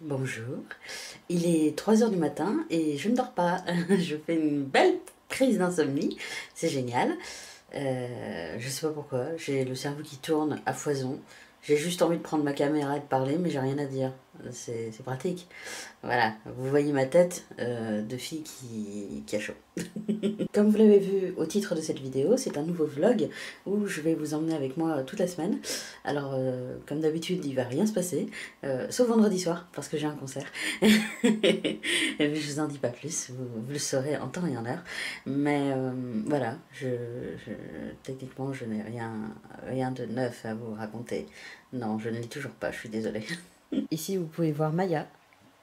Bonjour, il est 3 heures du matin et je ne dors pas. Je fais une belle crise d'insomnie, c'est génial. Je sais pas pourquoi, j'ai le cerveau qui tourne à foison. J'ai juste envie de prendre ma caméra et de parler, mais j'ai rien à dire. C'est pratique. Voilà, vous voyez ma tête de fille qui a chaud. Comme vous l'avez vu au titre de cette vidéo, c'est un nouveau vlog où je vais vous emmener avec moi toute la semaine. Alors, comme d'habitude, il va rien se passer, sauf vendredi soir, parce que j'ai un concert. Je vous en dis pas plus, vous le saurez en temps et en heure. Mais voilà, techniquement, je n'ai rien de neuf à vous raconter. Non, je ne lis toujours pas, je suis désolée. Ici, vous pouvez voir Maya,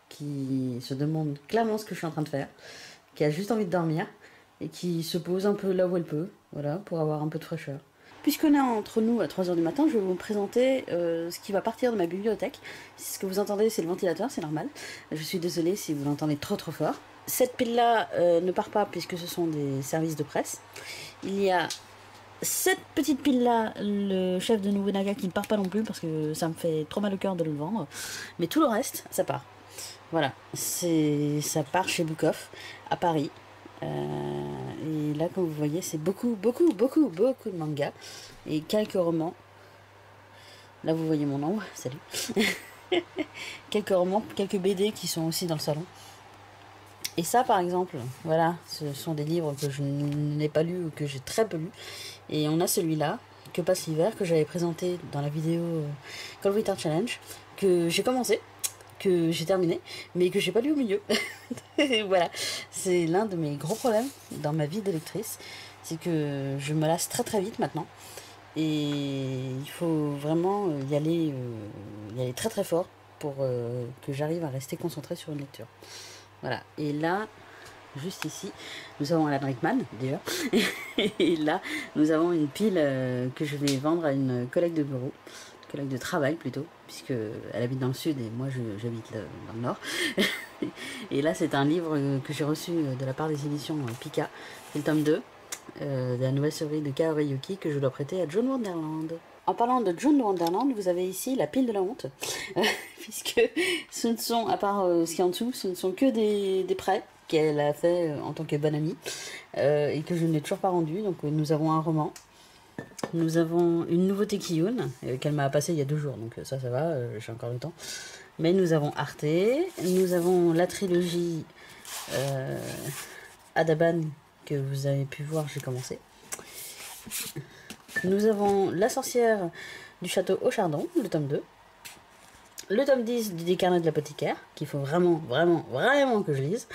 qui se demande clairement ce que je suis en train de faire, qui a juste envie de dormir et qui se pose un peu là où elle peut, voilà, pour avoir un peu de fraîcheur. Puisqu'on est entre nous à 3 heures du matin, je vais vous présenter ce qui va partir de ma bibliothèque. Ce que vous entendez, c'est le ventilateur, c'est normal. Je suis désolée si vous l'entendez trop fort. Cette pile-là ne part pas puisque ce sont des services de presse. Il y a cette petite pile-là, le chef de Nobunaga, qui ne part pas non plus parce que ça me fait trop mal au cœur de le vendre. Mais tout le reste, ça part. Voilà, ça part chez Bookoff, à Paris. Et là, comme vous voyez, c'est beaucoup de mangas et quelques romans. Là, vous voyez mon ombre, salut. Quelques romans, quelques BD qui sont aussi dans le salon. Et ça, par exemple, voilà, ce sont des livres que je n'ai pas lus ou que j'ai très peu lus. Et on a celui-là, Que passe l'hiver, que j'avais présenté dans la vidéo Call Reader Challenge, que j'ai commencé, que j'ai terminé, mais que j'ai pas lu au milieu. Voilà, c'est l'un de mes gros problèmes dans ma vie de lectrice, c'est que je me lasse très vite maintenant. Et il faut vraiment y aller très fort pour que j'arrive à rester concentrée sur une lecture. Voilà, et là, juste ici, nous avons Alan Rickman, déjà. Et là, nous avons une pile que je vais vendre à une collègue de bureau, collègue de travail plutôt, puisqu'elle habite dans le sud et moi j'habite dans le nord. Et là, c'est un livre que j'ai reçu de la part des éditions Pika, c'est le tome 2 de la nouvelle série de Kaori Yuki que je dois prêter à John Wonderland. En parlant de John Wonderland, vous avez ici la pile de la honte, puisque ce ne sont, à part ce qu'il y a en dessous, ce ne sont que des prêts qu'elle a fait en tant que bonne amie, et que je n'ai toujours pas rendu. Donc nous avons un roman, nous avons une nouveauté Kiyun, qu'elle m'a passé il y a 2 jours, donc ça va, j'ai encore le temps. Mais nous avons Arte, nous avons la trilogie Adaban, que vous avez pu voir, j'ai commencé. Nous avons La sorcière du château au chardon, le tome 2. Le tome 10 du décarnet de l'apothicaire, qu'il faut vraiment que je lise.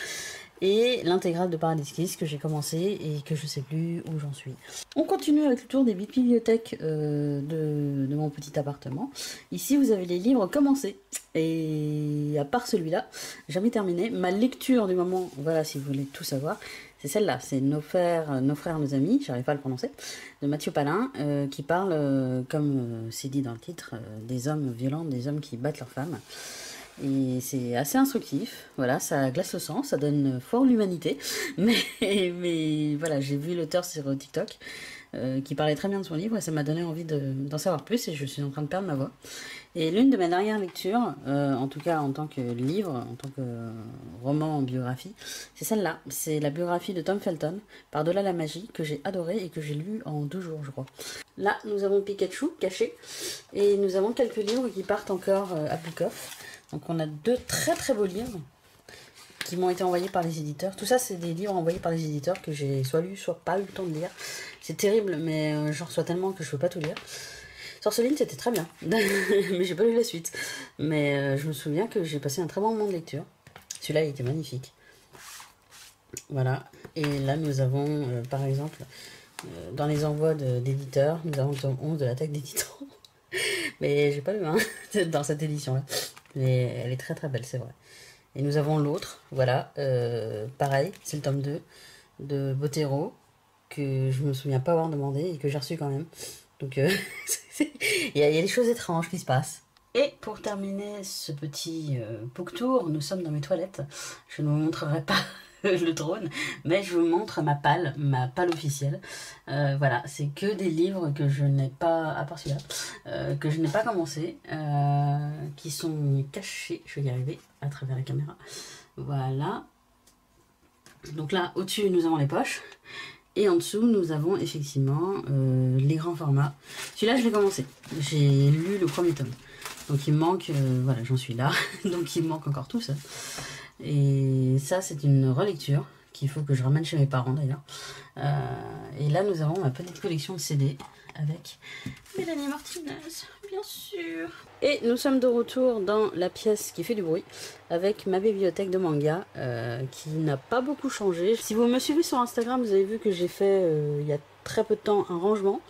Et l'intégrale de Paradise Kiss que j'ai commencé et que je sais plus où j'en suis. On continue avec le tour des bibliothèques de mon petit appartement. Ici, vous avez les livres commencés. Et à part celui-là, jamais terminé. Ma lecture du moment, voilà, si vous voulez tout savoir, c'est celle-là. C'est nos frères, nos amis, j'arrive pas à le prononcer, de Mathieu Palin, qui parle, comme c'est dit dans le titre, des hommes violents, des hommes qui battent leurs femmes. Et c'est assez instructif, voilà, ça glace le sang, ça donne foi en l'humanité. Mais voilà, j'ai vu l'auteur sur TikTok qui parlait très bien de son livre et ça m'a donné envie d'en savoir plus et je suis en train de perdre ma voix. Et l'une de mes dernières lectures, en tout cas en tant que livre, en tant que roman en biographie, c'est celle-là. C'est la biographie de Tom Felton, Par-delà la magie, que j'ai adoré et que j'ai lu en 2 jours, je crois. Là, nous avons Pikachu caché et nous avons quelques livres qui partent encore à Bookoff. Donc on a 2 très beaux livres qui m'ont été envoyés par les éditeurs. Tout ça, c'est des livres envoyés par les éditeurs que j'ai soit lu, soit pas eu le temps de lire. C'est terrible, mais j'en reçois tellement que je peux pas tout lire. Sorceline, c'était très bien, mais j'ai pas lu la suite. Mais je me souviens que j'ai passé un très bon moment de lecture. Celui-là, il était magnifique. Voilà. Et là, nous avons, par exemple, dans les envois d'éditeurs, nous avons le tome 11 de l'attaque des titans. Mais j'ai pas lu, hein, dans cette édition-là. Mais elle est très belle, c'est vrai. Et nous avons l'autre, voilà, pareil, c'est le tome 2 de Botero, que je me souviens pas avoir demandé et que j'ai reçu quand même. Donc il y a des choses étranges qui se passent. Et pour terminer ce petit book tour, nous sommes dans mes toilettes. Je ne vous montrerai pas le drone, mais je vous montre ma palle officielle. Voilà, c'est que des livres que je n'ai pas, à part celui-là, que je n'ai pas commencé, qui sont cachés, je vais y arriver à travers la caméra. Voilà. Donc là, au-dessus, nous avons les poches. Et en dessous, nous avons effectivement les grands formats. Celui-là, je l'ai commencé. J'ai lu le premier tome. Donc il me manque, voilà, j'en suis là. Donc il me manque encore tout ça. Et ça, c'est une relecture qu'il faut que je ramène chez mes parents d'ailleurs. Et là, nous avons ma petite collection de CD avec Mélanie Martinez, bien sûr. Et nous sommes de retour dans la pièce qui fait du bruit avec ma bibliothèque de manga qui n'a pas beaucoup changé. Si vous me suivez sur Instagram, vous avez vu que j'ai fait il y a très peu de temps un rangement,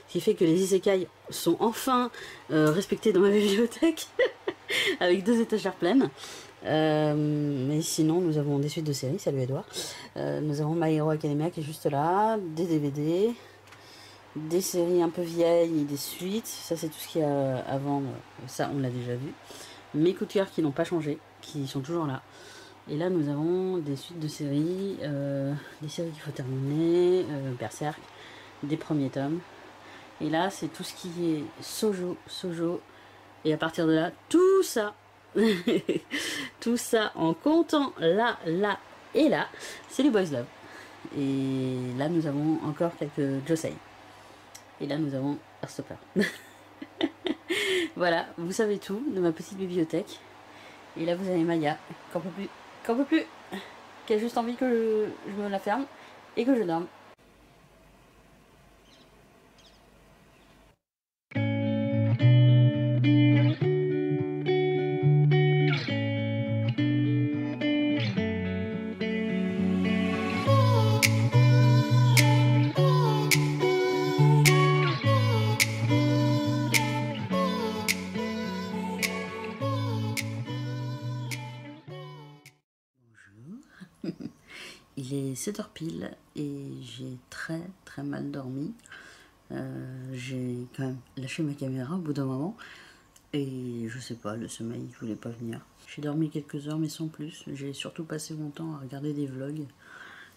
ce qui fait que les isekai sont enfin respectés dans ma bibliothèque avec 2 étagères pleines. Mais sinon, nous avons des suites de séries. Salut Edouard. Nous avons My Hero Academia qui est juste là, des DVD, des séries un peu vieilles et des suites. Ça, c'est tout ce qu'il y a avant. Ça, on l'a déjà vu. Mes coups de cœur qui n'ont pas changé, qui sont toujours là. Et là, nous avons des suites de séries, des séries qu'il faut terminer, Berserk, des premiers tomes. Et là, c'est tout ce qui est Sojo. Et à partir de là, tout ça, tout ça en comptant là et là, c'est les Boys Love. Et là, nous avons encore quelques Josei. Et là, nous avons Heartstopper. Voilà, vous savez tout de ma petite bibliothèque. Et là, vous avez Maya, qu'en peut plus, qui a juste envie que je me la ferme et que je dorme. Il est 7h pile et j'ai très mal dormi. J'ai quand même lâché ma caméra au bout d'un moment et je sais pas, le sommeil je voulais pas venir. J'ai dormi quelques heures mais sans plus. J'ai surtout passé mon temps à regarder des vlogs.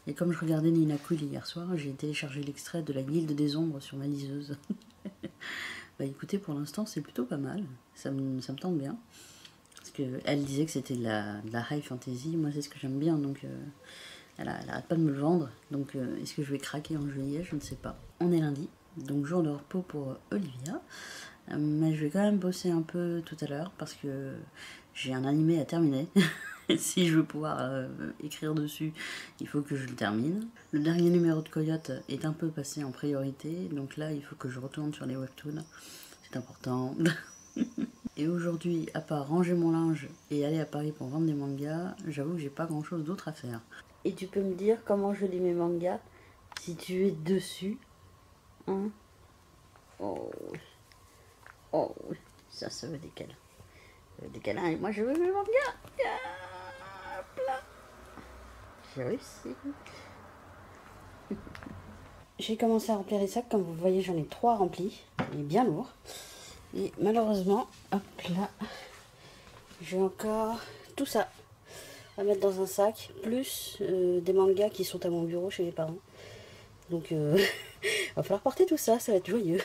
Et comme je regardais Nina Quill hier soir, j'ai téléchargé l'extrait de la Guilde des Ombres sur ma liseuse. Bah écoutez, pour l'instant c'est plutôt pas mal, ça me tente bien. Parce qu'elle disait que c'était de la high fantasy, moi c'est ce que j'aime bien, donc elle arrête pas de me le vendre. Donc est-ce que je vais craquer en juillet? Je ne sais pas. On est lundi, donc jour de repos pour Olivia. Mais je vais quand même bosser un peu tout à l'heure parce que j'ai un animé à terminer. Si je veux pouvoir écrire dessus, il faut que je le termine. Le dernier numéro de Coyote est un peu passé en priorité, donc là il faut que je retourne sur les webtoons. C'est important. Et aujourd'hui, à part ranger mon linge et aller à Paris pour vendre des mangas, j'avoue que j'ai pas grand chose d'autre à faire. Et tu peux me dire comment je lis mes mangas si tu es dessus, hein? Oh, oh, ça veut des câlins. Des câlins et moi je veux mes mangas. Hop là. J'ai réussi. J'ai commencé à remplir les sacs, comme vous voyez j'en ai 3 remplis, il est bien lourd. Et malheureusement, hop là, j'ai encore tout ça à mettre dans un sac, plus des mangas qui sont à mon bureau chez mes parents. Donc va falloir porter tout ça, ça va être joyeux.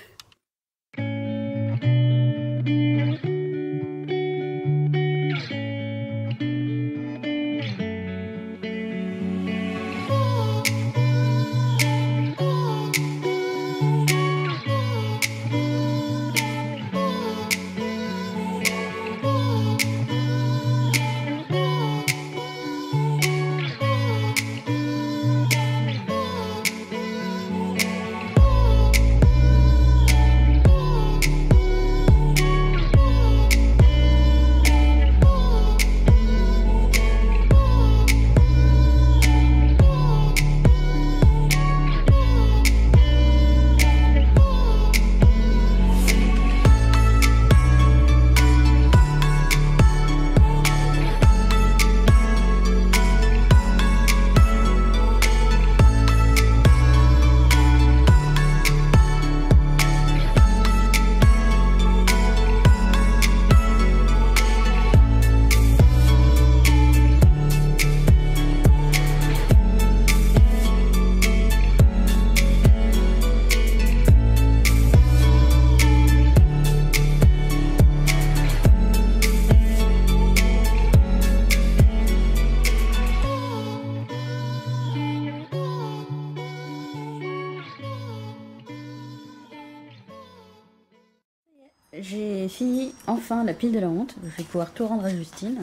enfin la pile de la honte. Je vais pouvoir tout rendre à Justine.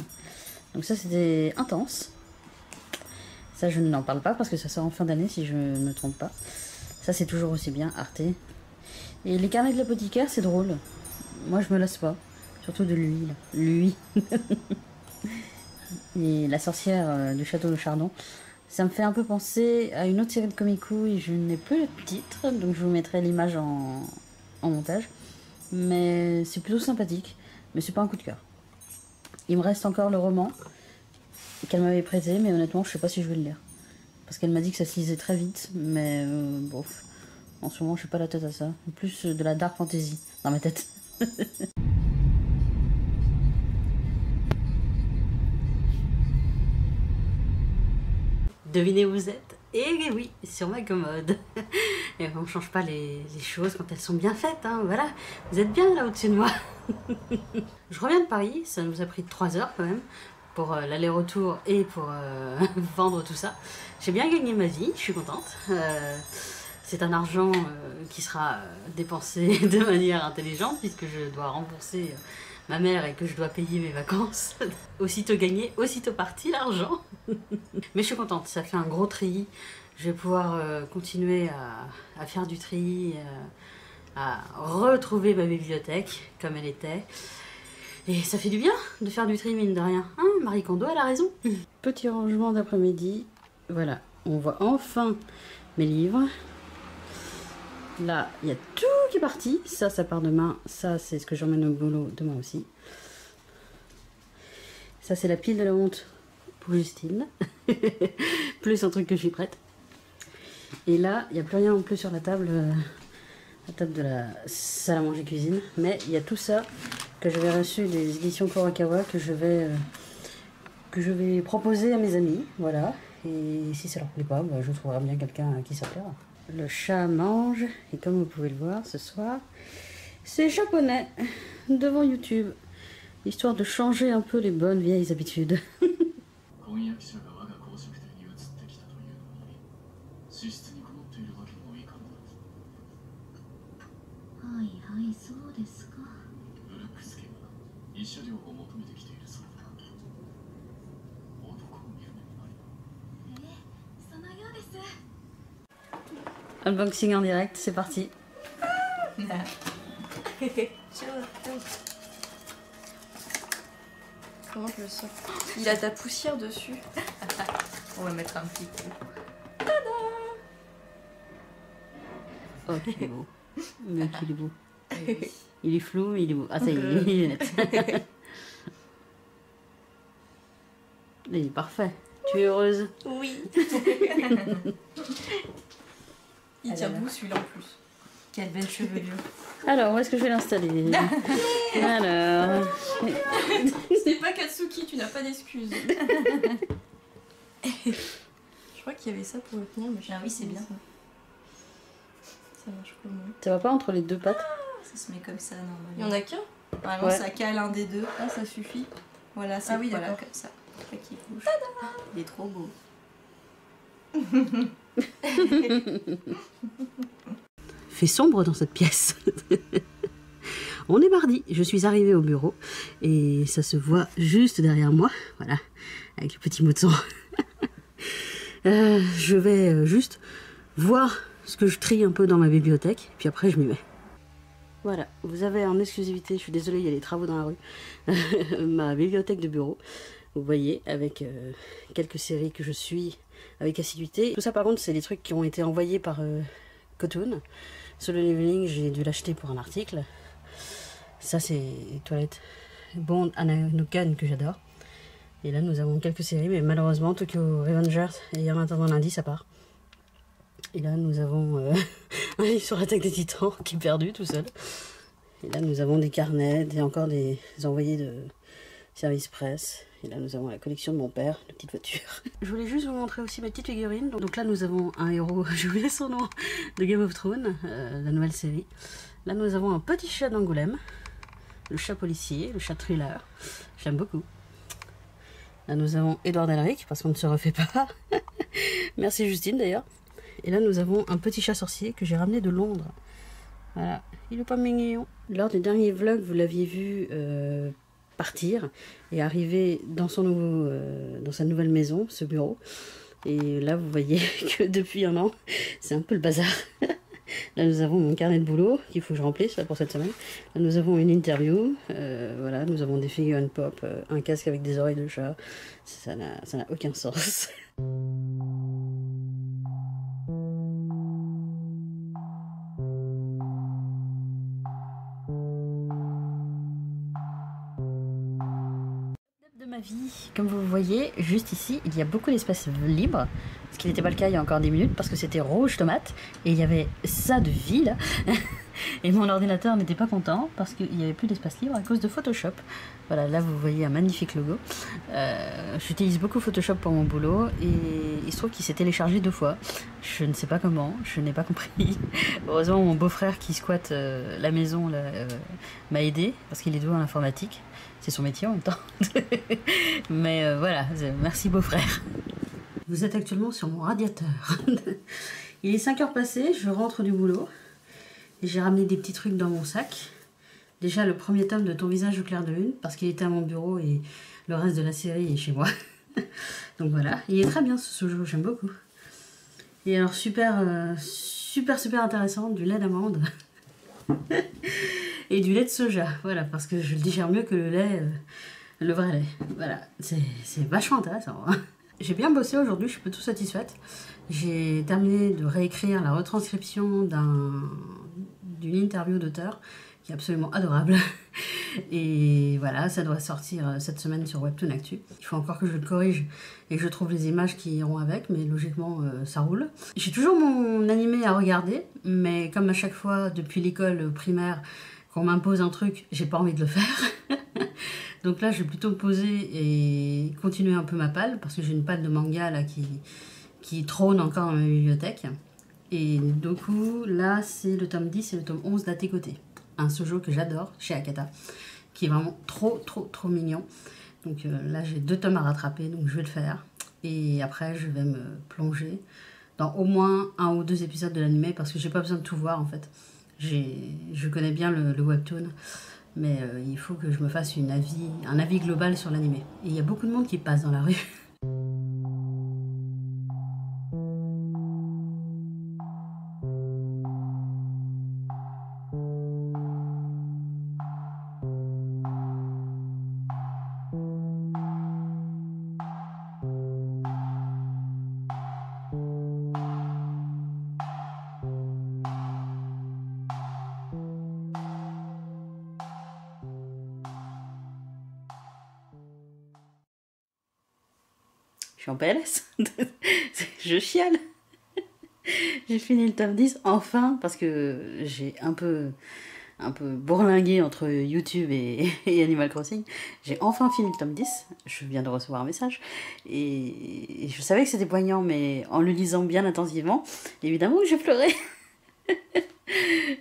Donc ça c'était intense. Ça je n'en parle pas parce que ça sort en fin d'année si je ne me trompe pas. Ça c'est toujours aussi bien, Arte. Et les carnets de l'apothicaire c'est drôle. Moi je me lasse pas. Surtout de lui. Là. Lui. Et la sorcière du château de Chardon. Ça me fait un peu penser à une autre série de Komiku et je n'ai plus le titre. Donc je vous mettrai l'image en montage. Mais c'est plutôt sympathique. Mais c'est pas un coup de cœur. Il me reste encore le roman qu'elle m'avait prêté, mais honnêtement, je sais pas si je vais le lire. Parce qu'elle m'a dit que ça se lisait très vite, mais bon, en ce moment, je suis pas la tête à ça. Plus de la dark fantasy dans ma tête. Devinez où vous êtes? Et oui, sur ma commode. Et on change pas les choses quand elles sont bien faites, hein, voilà. Vous êtes bien là au-dessus de moi. Je reviens de Paris, ça nous a pris 3 heures quand même, pour l'aller-retour et pour vendre tout ça. J'ai bien gagné ma vie, je suis contente. C'est un argent qui sera dépensé de manière intelligente, puisque je dois rembourser ma mère et que je dois payer mes vacances. Aussitôt gagné, aussitôt parti l'argent. Mais je suis contente, ça fait un gros tri. Je vais pouvoir continuer à faire du tri, à retrouver ma bibliothèque comme elle était. Et ça fait du bien de faire du tri, mine de rien. Hein, Marie Kondo, elle a raison. Petit rangement d'après-midi. Voilà, on voit enfin mes livres. Là, il y a tout qui est parti. Ça part demain. Ça, c'est ce que j'emmène au boulot demain aussi. Ça, c'est la pile de la honte pour Justine. Plus un truc que je suis prête. Et là, il n'y a plus rien non plus sur la table de la salle à manger cuisine. Mais il y a tout ça que j'avais reçu des éditions Kurokawa que je vais proposer à mes amis. Voilà. Et si ça leur plaît pas, bah, je trouverai bien quelqu'un à qui ça plaira. Le chat mange, et comme vous pouvez le voir ce soir, c'est japonais devant YouTube, histoire de changer un peu les bonnes vieilles habitudes. Unboxing en direct, c'est parti. Comment je le sens? Il a ta poussière dessus. On va mettre un petit coup. Oh, qu'il est beau. Mais qu'il est beau. Il est flou, mais il est beau. Ah, ça y est, il est net. Il est parfait. Tu es heureuse? Oui. Il tient beau celui-là en plus. Quelle belle chevelure. Alors, où est-ce que je vais l'installer? Alors... Ce n'est pas Katsuki, tu n'as pas d'excuses. Je crois qu'il y avait ça pour le tenir, mais ah oui, c'est bien. Ça marche pas mieux. Ça va pas entre les deux pattes? Ça se met comme ça normalement. Il y en a qu'un? Normalement, ouais. Ça cale un des deux. Ah, ça suffit. Voilà, c'est oui, voilà, d'accord. comme ça. Pas qu'il bouge. Il est trop beau. Fait sombre dans cette pièce. On est mardi, je suis arrivée au bureau et ça se voit juste derrière moi, voilà, avec le petit mot de son. Je vais juste voir ce que je trie un peu dans ma bibliothèque, puis après je m'y mets. Voilà, vous avez en exclusivité, je suis désolée, il y a des travaux dans la rue, ma bibliothèque de bureau. Vous voyez, avec quelques séries que je suis avec assiduité. Tout ça par contre, c'est des trucs qui ont été envoyés par Cotoon. Solo Leveling, j'ai dû l'acheter pour un article. Ça, c'est les toilettes Bond Ananukan que j'adore. Et là, nous avons quelques séries, mais malheureusement, Tokyo Revengers et En attendant lundi, ça part. Et là, nous avons un livre sur l'attaque des titans qui est perdu tout seul. Et là, nous avons des carnets et encore des envoyés de service presse. Et là, nous avons la collection de mon père, de petites voitures. Je voulais juste vous montrer aussi ma petite figurine. Donc là, nous avons un héros, j'ai oublié son nom, de Game of Thrones, la nouvelle série. Là, nous avons un petit chat d'Angoulême, le chat policier, le chat thriller. J'aime beaucoup. Là, nous avons Édouard Elric, parce qu'on ne se refait pas. Merci Justine, d'ailleurs. Et là, nous avons un petit chat sorcier que j'ai ramené de Londres. Voilà, il est pas mignon. Lors du dernier vlog, vous l'aviez vu partir et arriver dans dans sa nouvelle maison, ce bureau. Et là, vous voyez que depuis un an, c'est un peu le bazar. Là, nous avons mon carnet de boulot qu'il faut que je remplisse là, pour cette semaine. Là, nous avons une interview. Voilà, nous avons des figurines pop, un casque avec des oreilles de chat. Ça n'a aucun sens. De ma vie, comme vous voyez, juste ici, il y a beaucoup d'espace libre, ce qui n'était pas le cas il y a encore 10 minutes parce que c'était rouge tomate et il y avait ça de vie là. Et mon ordinateur n'était pas content parce qu'il n'y avait plus d'espace libre à cause de Photoshop. Voilà, là vous voyez un magnifique logo. J'utilise beaucoup Photoshop pour mon boulot et il se trouve qu'il s'est téléchargé 2 fois. Je ne sais pas comment, je n'ai pas compris. Heureusement mon beau-frère qui squatte la maison m'a aidé parce qu'il est doué en informatique. C'est son métier en même temps. Mais voilà, merci beau-frère. Vous êtes actuellement sur mon radiateur. Il est 5 heures passées, je rentre du boulot. Et j'ai ramené des petits trucs dans mon sac. Déjà le premier tome de Ton visage au clair de lune, parce qu'il était à mon bureau et le reste de la série est chez moi. Donc voilà, il est très bien ce jeu, j'aime beaucoup. Et alors super intéressant, du lait d'amande. Et du lait de soja, voilà, parce que je le digère mieux que le lait, le vrai lait. Voilà, c'est vachement intéressant. Hein. J'ai bien bossé aujourd'hui, je suis plutôt satisfaite. J'ai terminé de réécrire la retranscription d'une interview d'auteur qui est absolument adorable. Et voilà, ça doit sortir cette semaine sur Webtoon Actu. Il faut encore que je le corrige et que je trouve les images qui iront avec, mais logiquement ça roule. J'ai toujours mon animé à regarder, mais comme à chaque fois depuis l'école primaire qu'on m'impose un truc, j'ai pas envie de le faire. Donc là, je vais plutôt me poser et continuer un peu ma palle, parce que j'ai une palle de manga là qui trône encore dans ma bibliothèque. Et du coup, là, c'est le tome 10 et le tome 11 d'À tes côtés. Un shoujo que j'adore, chez Akata, qui est vraiment trop mignon. Donc là, j'ai 2 tomes à rattraper, donc je vais le faire. Et après, je vais me plonger dans au moins 1 ou 2 épisodes de l'animé, parce que j'ai pas besoin de tout voir, en fait. Je connais bien le webtoon, mais il faut que je me fasse un avis global sur l'animé. Et il y a beaucoup de monde qui passe dans la rue. Je suis en PLS. Je chiale. J'ai fini le tome 10, enfin, parce que j'ai un peu bourlingué entre YouTube et Animal Crossing. J'ai enfin fini le tome 10. Je viens de recevoir un message. Et je savais que c'était poignant, mais en le lisant bien intensivement, évidemment que j'ai pleuré.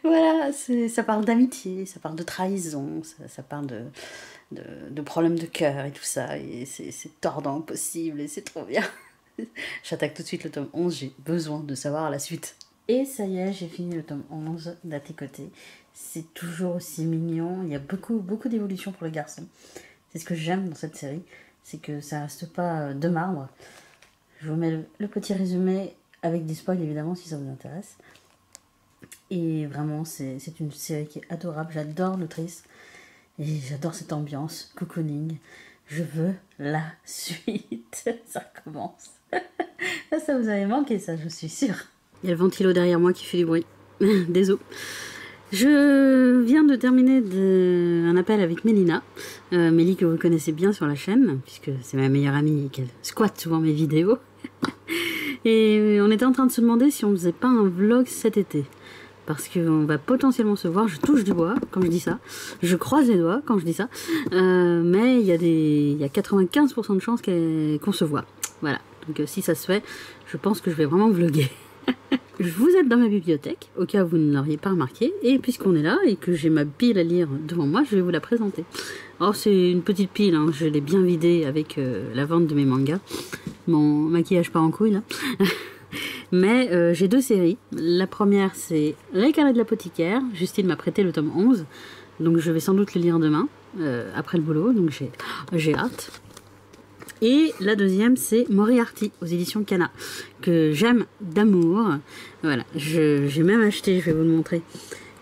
Voilà, ça parle d'amitié, ça parle de trahison, ça parle de problèmes de cœur et tout ça, et c'est tordant au possible, et c'est trop bien. J'attaque tout de suite le tome 11, j'ai besoin de savoir la suite. Et ça y est, j'ai fini le tome 11 d'À tes côtés. C'est toujours aussi mignon, il y a beaucoup d'évolution pour le garçon. C'est ce que j'aime dans cette série, c'est que ça reste pas de marbre. Je vous mets le petit résumé avec des spoils évidemment si ça vous intéresse. Et vraiment, c'est une série qui est adorable. J'adore l'autrice et j'adore cette ambiance, cocooning. Je veux la suite. Ça recommence. Ça vous avait manqué, ça, je suis sûre. Il y a le ventilo derrière moi qui fait du bruit. Désolé. Je viens de terminer un appel avec Mélina. Mélie que vous connaissez bien sur la chaîne, puisque c'est ma meilleure amie et qu'elle squatte souvent mes vidéos. Et on était en train de se demander si on faisait pas un vlog cet été. Parce qu'on va potentiellement se voir, je touche du bois quand je dis ça, je croise les doigts quand je dis ça, mais il y a 95% de chances qu'on se voit. Voilà, donc si ça se fait, je pense que je vais vraiment vlogger. Vous êtes dans ma bibliothèque, au cas où vous ne l'auriez pas remarqué, et puisqu'on est là et que j'ai ma pile à lire devant moi, je vais vous la présenter. Alors c'est une petite pile, hein, je l'ai bien vidée avec la vente de mes mangas. Mon maquillage part en couille là. Mais j'ai 2 séries. La première, c'est Les Carnets de l'apothicaire. Justine m'a prêté le tome 11. Donc je vais sans doute le lire demain, après le boulot. Donc j'ai hâte. Et la deuxième, c'est Moriarty, aux éditions Kana, que j'aime d'amour. Voilà, j'ai même acheté, je vais vous le montrer.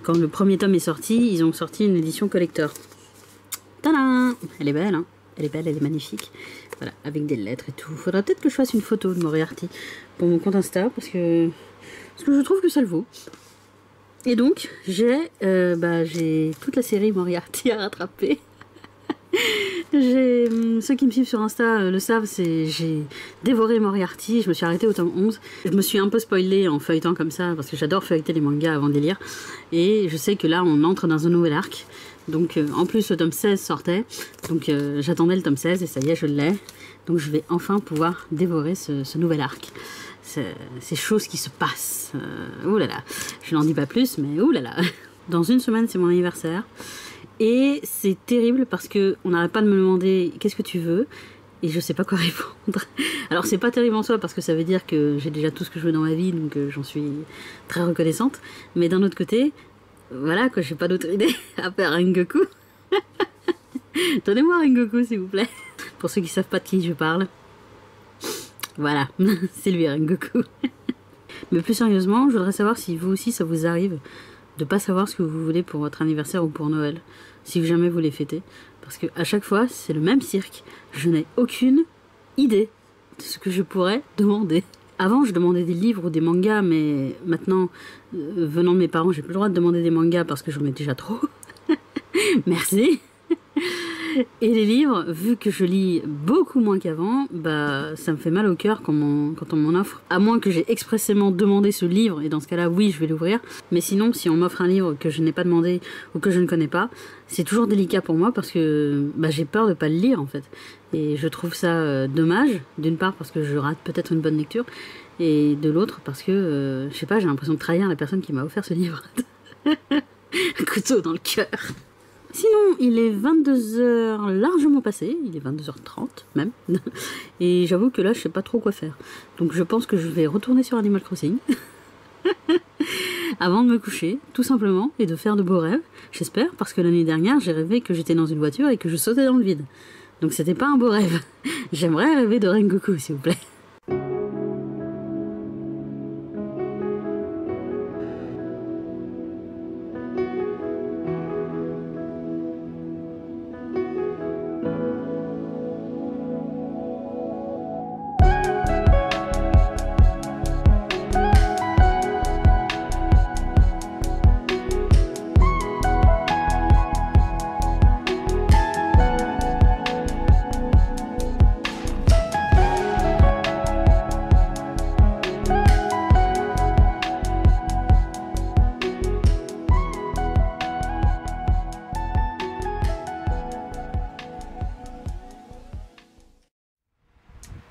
Quand le premier tome est sorti, ils ont sorti une édition collector. Tadam! Elle est belle, hein? Elle est belle, elle est magnifique. Voilà, avec des lettres et tout. Faudra peut-être que je fasse une photo de Moriarty pour mon compte Insta, parce que je trouve que ça le vaut. Et donc, j'ai toute la série Moriarty à rattraper. Ceux qui me suivent sur Insta le savent, j'ai dévoré Moriarty, je me suis arrêtée au tome 11. Je me suis un peu spoilée en feuilletant comme ça, parce que j'adore feuilleter les mangas avant de les lire. Et je sais que là, on entre dans un nouvel arc. Donc en plus, le tome 16 sortait. Donc j'attendais le tome 16 et ça y est, je l'ai. Donc je vais enfin pouvoir dévorer ce nouvel arc. Ces choses qui se passent. Ouh là là, je n'en dis pas plus, mais ouh là là. Dans une semaine, c'est mon anniversaire. Et c'est terrible parce que on n'arrête pas de me demander qu'est-ce que tu veux et je sais pas quoi répondre. Alors c'est pas terrible en soi parce que ça veut dire que j'ai déjà tout ce que je veux dans ma vie, donc j'en suis très reconnaissante. Mais d'un autre côté, voilà que j'ai pas d'autre idée à faire Rengoku. Donnez-moi Rengoku s'il vous plaît. Pour ceux qui savent pas de qui je parle. Voilà, c'est lui Rengoku. Mais plus sérieusement, je voudrais savoir si vous aussi ça vous arrive de pas savoir ce que vous voulez pour votre anniversaire ou pour Noël, si jamais vous les fêtez. Parce que à chaque fois, c'est le même cirque. Je n'ai aucune idée de ce que je pourrais demander. Avant, je demandais des livres ou des mangas, mais maintenant, venant de mes parents, j'ai plus le droit de demander des mangas parce que j'en ai déjà trop. Merci. Et les livres, vu que je lis beaucoup moins qu'avant, bah ça me fait mal au cœur quand on m'en offre. À moins que j'ai expressément demandé ce livre, et dans ce cas-là, oui, je vais l'ouvrir. Mais sinon, si on m'offre un livre que je n'ai pas demandé ou que je ne connais pas, c'est toujours délicat pour moi parce que bah, j'ai peur de pas le lire en fait. Et je trouve ça dommage, d'une part parce que je rate peut-être une bonne lecture, et de l'autre parce que, je sais pas, j'ai l'impression de trahir la personne qui m'a offert ce livre. Un couteau dans le cœur. Sinon, il est 22h largement passé, il est 22h30 même, et j'avoue que là, je sais pas trop quoi faire. Donc je pense que je vais retourner sur Animal Crossing, avant de me coucher, tout simplement, et de faire de beaux rêves, j'espère, parce que l'année dernière, j'ai rêvé que j'étais dans une voiture et que je sautais dans le vide. Donc c'était pas un beau rêve. J'aimerais rêver de Rengoku, s'il vous plaît.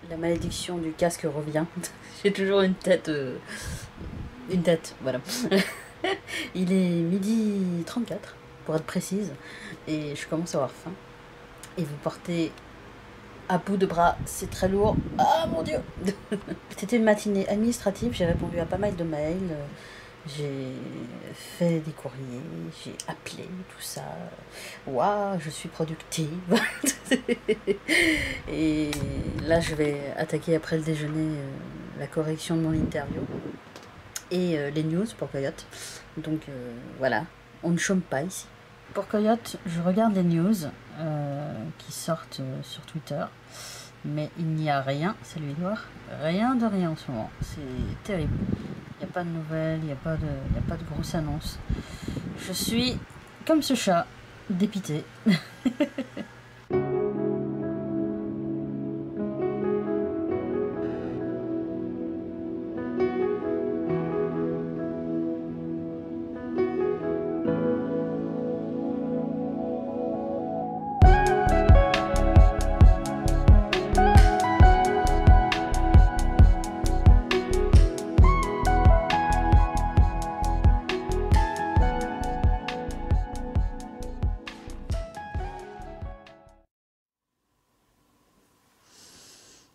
La malédiction du casque revient. J'ai toujours une tête. Voilà. Il est 12h34, pour être précise, et je commence à avoir faim. Et vous portez à bout de bras, c'est très lourd. Ah mon dieu. C'était une matinée administrative, j'ai répondu à pas mal de mails. J'ai fait des courriers, j'ai appelé, tout ça. Waouh, je suis productive. Et là, je vais attaquer après le déjeuner la correction de mon interview et les news pour Coyote. Donc voilà, on ne chôme pas ici. Pour Coyote, je regarde les news qui sortent sur Twitter. Mais il n'y a rien, c'est lui noir, rien de rien en ce moment. C'est terrible. Il n'y a pas de nouvelles, il n'y a pas de grosses annonces. Je suis, comme ce chat, dépité.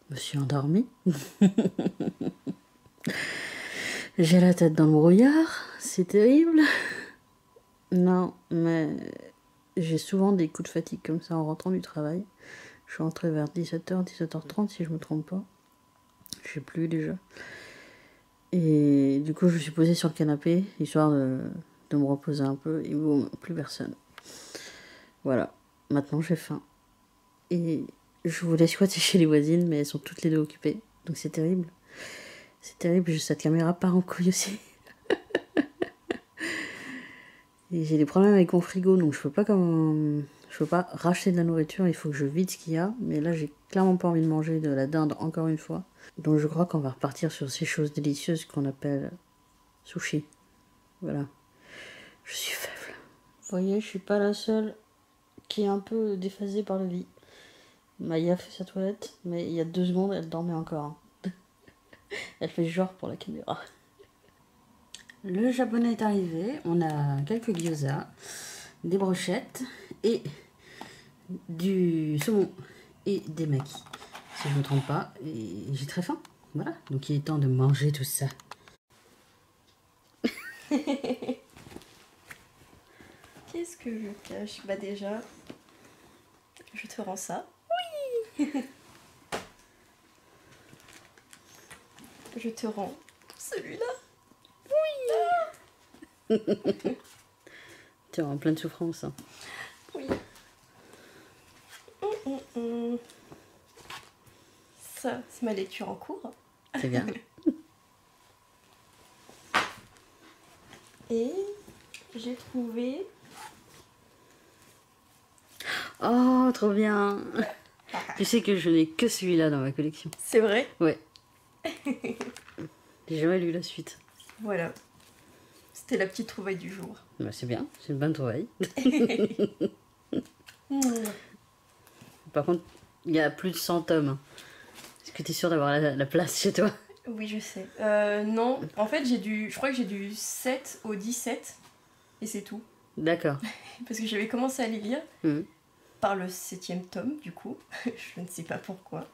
Je me suis endormie. J'ai la tête dans le brouillard, c'est terrible. Non, mais j'ai souvent des coups de fatigue comme ça en rentrant du travail. Je suis rentrée vers 17h, 17h30 si je me trompe pas. Je sais plus déjà. Et du coup, je me suis posée sur le canapé, histoire de me reposer un peu. Et boum, plus personne. Voilà, maintenant j'ai faim. Et je voulais squatter chez les voisines, mais elles sont toutes les deux occupées. Donc c'est terrible. C'est terrible, cette caméra part en couille aussi. Et j'ai des problèmes avec mon frigo, donc je peux pas racheter de la nourriture, il faut que je vide ce qu'il y a. Mais là, j'ai clairement pas envie de manger de la dinde encore une fois. Donc je crois qu'on va repartir sur ces choses délicieuses qu'on appelle sushi. Voilà. Je suis faible. Vous voyez, je suis pas la seule qui est un peu déphasée par le lit. Maya fait sa toilette, mais il y a 2 secondes, elle dormait encore. Elle fait genre pour la caméra. Le japonais est arrivé, on a quelques gyoza, des brochettes et du saumon et des makis, si je ne me trompe pas, et j'ai très faim, voilà, donc il est temps de manger tout ça. Qu'est-ce que je cache? Bah déjà, je te rends ça. Oui. Je te rends celui-là. Tu es en pleine souffrance. Hein. Oui. Ça, c'est ma lecture en cours. C'est bien. Et j'ai trouvé... Oh, trop bien. Tu sais que je n'ai que celui-là dans ma collection. C'est vrai? Ouais. J'ai jamais lu la suite. Voilà. C'était la petite trouvaille du jour. Bah, c'est bien, c'est une bonne trouvaille. Par contre, il y a plus de 100 tomes. Est-ce que tu es sûre d'avoir la place chez toi? Oui, je sais. Non, en fait, je crois que j'ai du 7 au 17. Et c'est tout. D'accord. Parce que j'avais commencé à les lire par le 7e tome, du coup. Je ne sais pas pourquoi.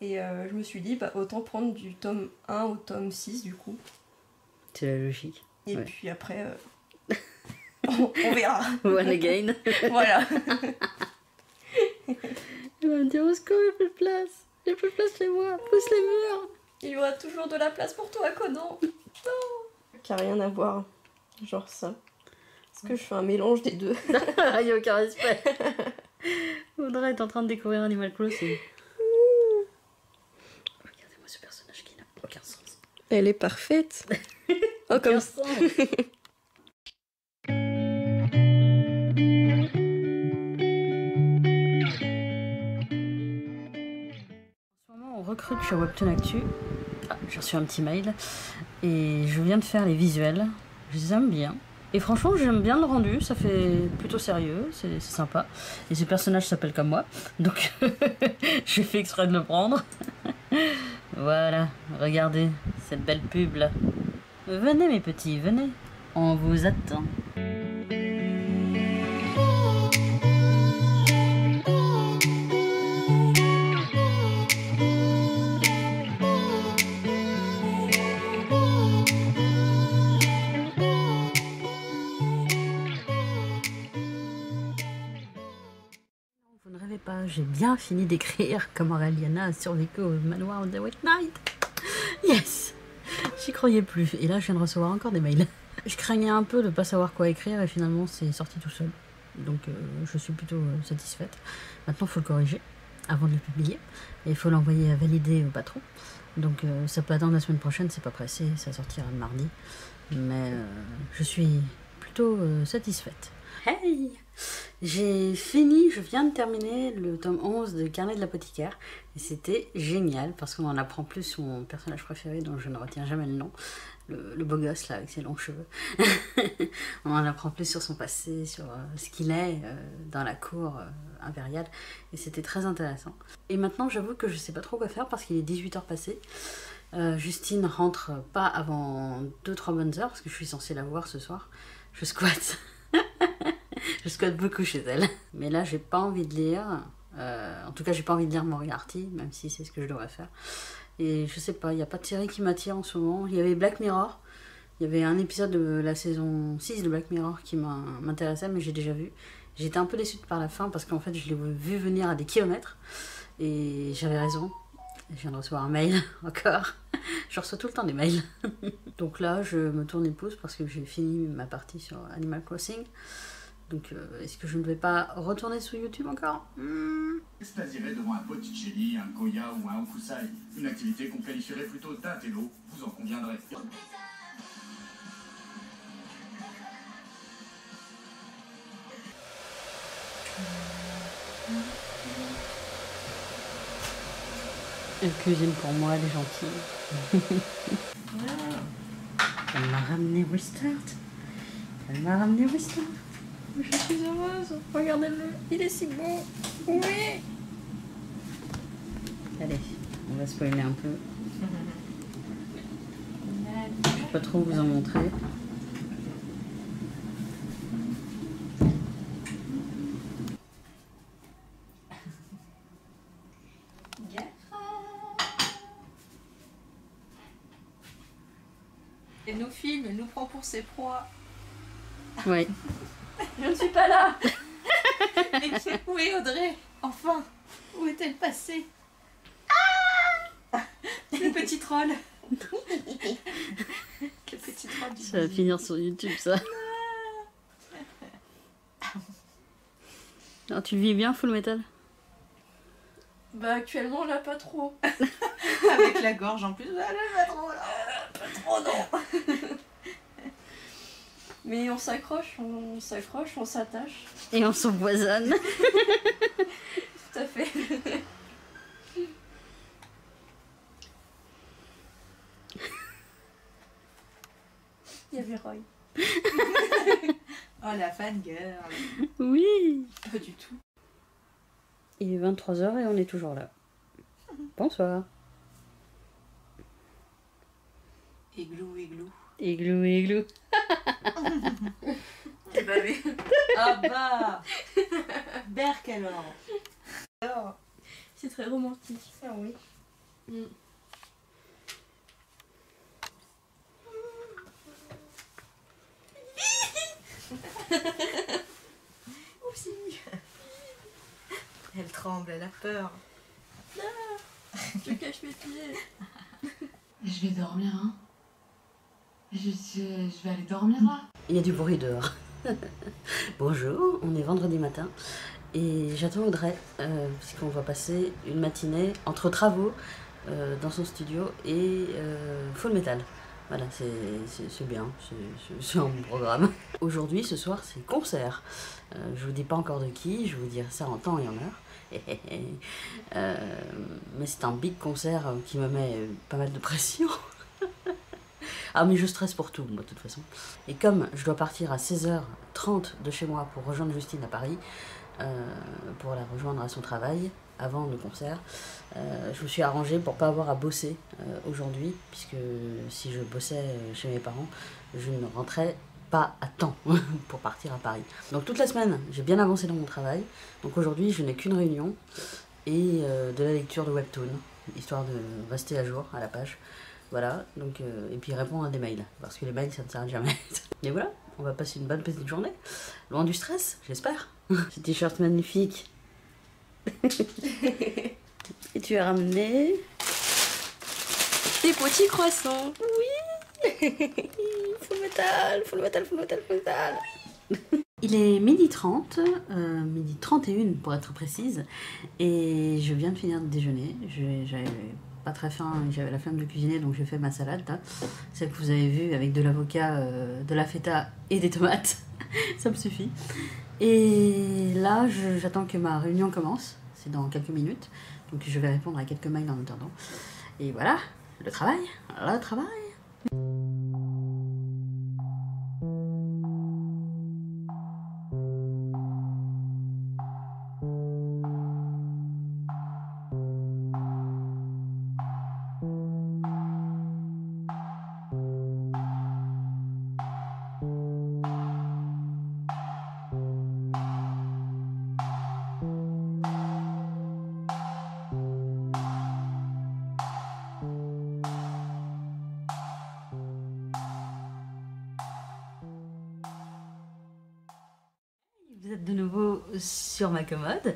Et je me suis dit, bah, autant prendre du tome 1 au tome 6, du coup. C'est la logique. Et puis après, on verra. One again. Voilà. Il va me dire, au secours, il n'y a plus de place. Il n'y a plus de place chez moi. Pousse les murs. Il y aura toujours de la place pour toi, Conan. Non. Qui a rien à voir. Genre ça. Est-ce que je fais un mélange des deux? Il n'y a aucun respect. Audrey est en train de découvrir Animal Crossing. Regardez-moi ce personnage qui n'a aucun sens. Elle est parfaite. Oh, comme ça. En ce moment, on recrute chez Webtoon Actu. Ah, j'ai reçu un petit mail. Et je viens de faire les visuels. Je les aime bien. Et franchement, j'aime bien le rendu. Ça fait plutôt sérieux. C'est sympa. Et ce personnage s'appelle comme moi. Donc, j'ai fait exprès de le prendre. Voilà. Regardez cette belle pub là. Venez mes petits, venez, on vous attend. Vous ne rêvez pas, j'ai bien fini d'écrire comment Aureliana a survécu au manoir de White Knight. Yes! J'y croyais plus. Et là, je viens de recevoir encore des mails. Je craignais un peu de pas savoir quoi écrire et finalement, c'est sorti tout seul. Donc, je suis plutôt satisfaite. Maintenant, il faut le corriger avant de le publier. Et il faut l'envoyer à valider au patron. Donc, ça peut attendre la semaine prochaine, c'est pas pressé. Ça sortira le mardi. Mais je suis plutôt satisfaite. Hey! J'ai fini, je viens de terminer le tome 11 de Carnet de l'apothicaire et c'était génial parce qu'on en apprend plus sur mon personnage préféré dont je ne retiens jamais le nom, le beau gosse là avec ses longs cheveux. On en apprend plus sur son passé, sur ce qu'il est dans la cour impériale et c'était très intéressant. Et maintenant j'avoue que je sais pas trop quoi faire parce qu'il est 18h passé. Justine rentre pas avant 2-3 bonnes heures parce que je suis censée la voir ce soir. Je squatte. Je squatte beaucoup chez elle. Mais là, j'ai pas envie de lire. En tout cas, j'ai pas envie de lire Moriarty, même si c'est ce que je devrais faire. Et je sais pas, il n'y a pas de série qui m'attire en ce moment. Il y avait Black Mirror. Il y avait un épisode de la saison 6 de Black Mirror qui m'intéressait, mais j'ai déjà vu. J'étais un peu déçue par la fin parce qu'en fait, je l'ai vu venir à des kilomètres. Et j'avais raison. Je viens de recevoir un mail encore. Je reçois tout le temps des mails. Donc là, je me tourne les pouces parce que j'ai fini ma partie sur Animal Crossing. Donc, est-ce que je ne vais pas retourner sur YouTube encore? Extasier devant un Botticelli, un Goya ou un Hokusai. Une activité qu'on qualifierait plutôt d'intello, vous en conviendrez. Elle cuisine pour moi, elle est gentille. Elle m'a ramené Western. Elle m'a ramené Western. Je suis heureuse. Regardez-le. Il est si beau. Oui. Allez, on va spoiler un peu. Je ne vais pas trop vous en montrer. Elle nous filme, elle nous prend pour ses proies. Oui. Je ne suis pas là. Où est Audrey? Enfin, où est-elle passée? Le petit troll. Le petit troll du Ça va finir sur YouTube, ça. Alors, tu le vis bien, Full Metal? Bah actuellement là pas trop. avec la gorge en plus. Elle est pas trop là. Pas trop non. Mais on s'accroche, on s'attache. Et on s'empoisonne. Tout à fait. Il y avait Roy. Oh la fangirl. Oui. Pas du tout. Il est 23h et on est toujours là. Bonsoir. Igloo, igloo. Igloo, igloo. Bah oui. Ah bah Berk alors. C'est très romantique. Ah oui. Aussi. Elle tremble, elle a peur. Je cache mes pieds. Je vais dormir, hein. Je vais aller dormir là. Il y a du bruit dehors. Bonjour, on est vendredi matin et j'attends Audrey puisqu'on va passer une matinée entre travaux dans son studio et Full Metal. Voilà, c'est bien, c'est un bon programme. Aujourd'hui, ce soir, c'est concert. Je vous dis pas encore de qui, je vais vous dire ça en temps et en heure. Mais c'est un big concert qui me met pas mal de pression. Ah mais je stresse pour tout, moi, de toute façon. Et comme je dois partir à 16h30 de chez moi pour rejoindre Justine à Paris, pour la rejoindre à son travail, avant le concert, je me suis arrangée pour pas avoir à bosser aujourd'hui, puisque si je bossais chez mes parents, je ne rentrais pas à temps pour partir à Paris. Donc toute la semaine, j'ai bien avancé dans mon travail. Donc aujourd'hui, je n'ai qu'une réunion et de la lecture de webtoon, histoire de rester à jour à la page. Voilà, donc, et puis répondre à des mails, parce que les mails, ça ne s'arrête jamais. Et voilà, on va passer une bonne petite journée, loin du stress, j'espère. Ce t-shirt magnifique. Et tu as ramené Des petits croissants. Full Metal, Full Metal, Full Metal, Full Metal. Il est 12h30, 12h31 pour être précise, et je viens de finir de déjeuner. J'avais pas très faim, j'avais la flemme de cuisiner, donc j'ai fait ma salade, là. Celle que vous avez vue avec de l'avocat, de la feta et des tomates. Ça me suffit. Et là, j'attends que ma réunion commence, c'est dans quelques minutes, donc je vais répondre à quelques mails en attendant. Et voilà, le travail, le travail. de nouveau sur ma commode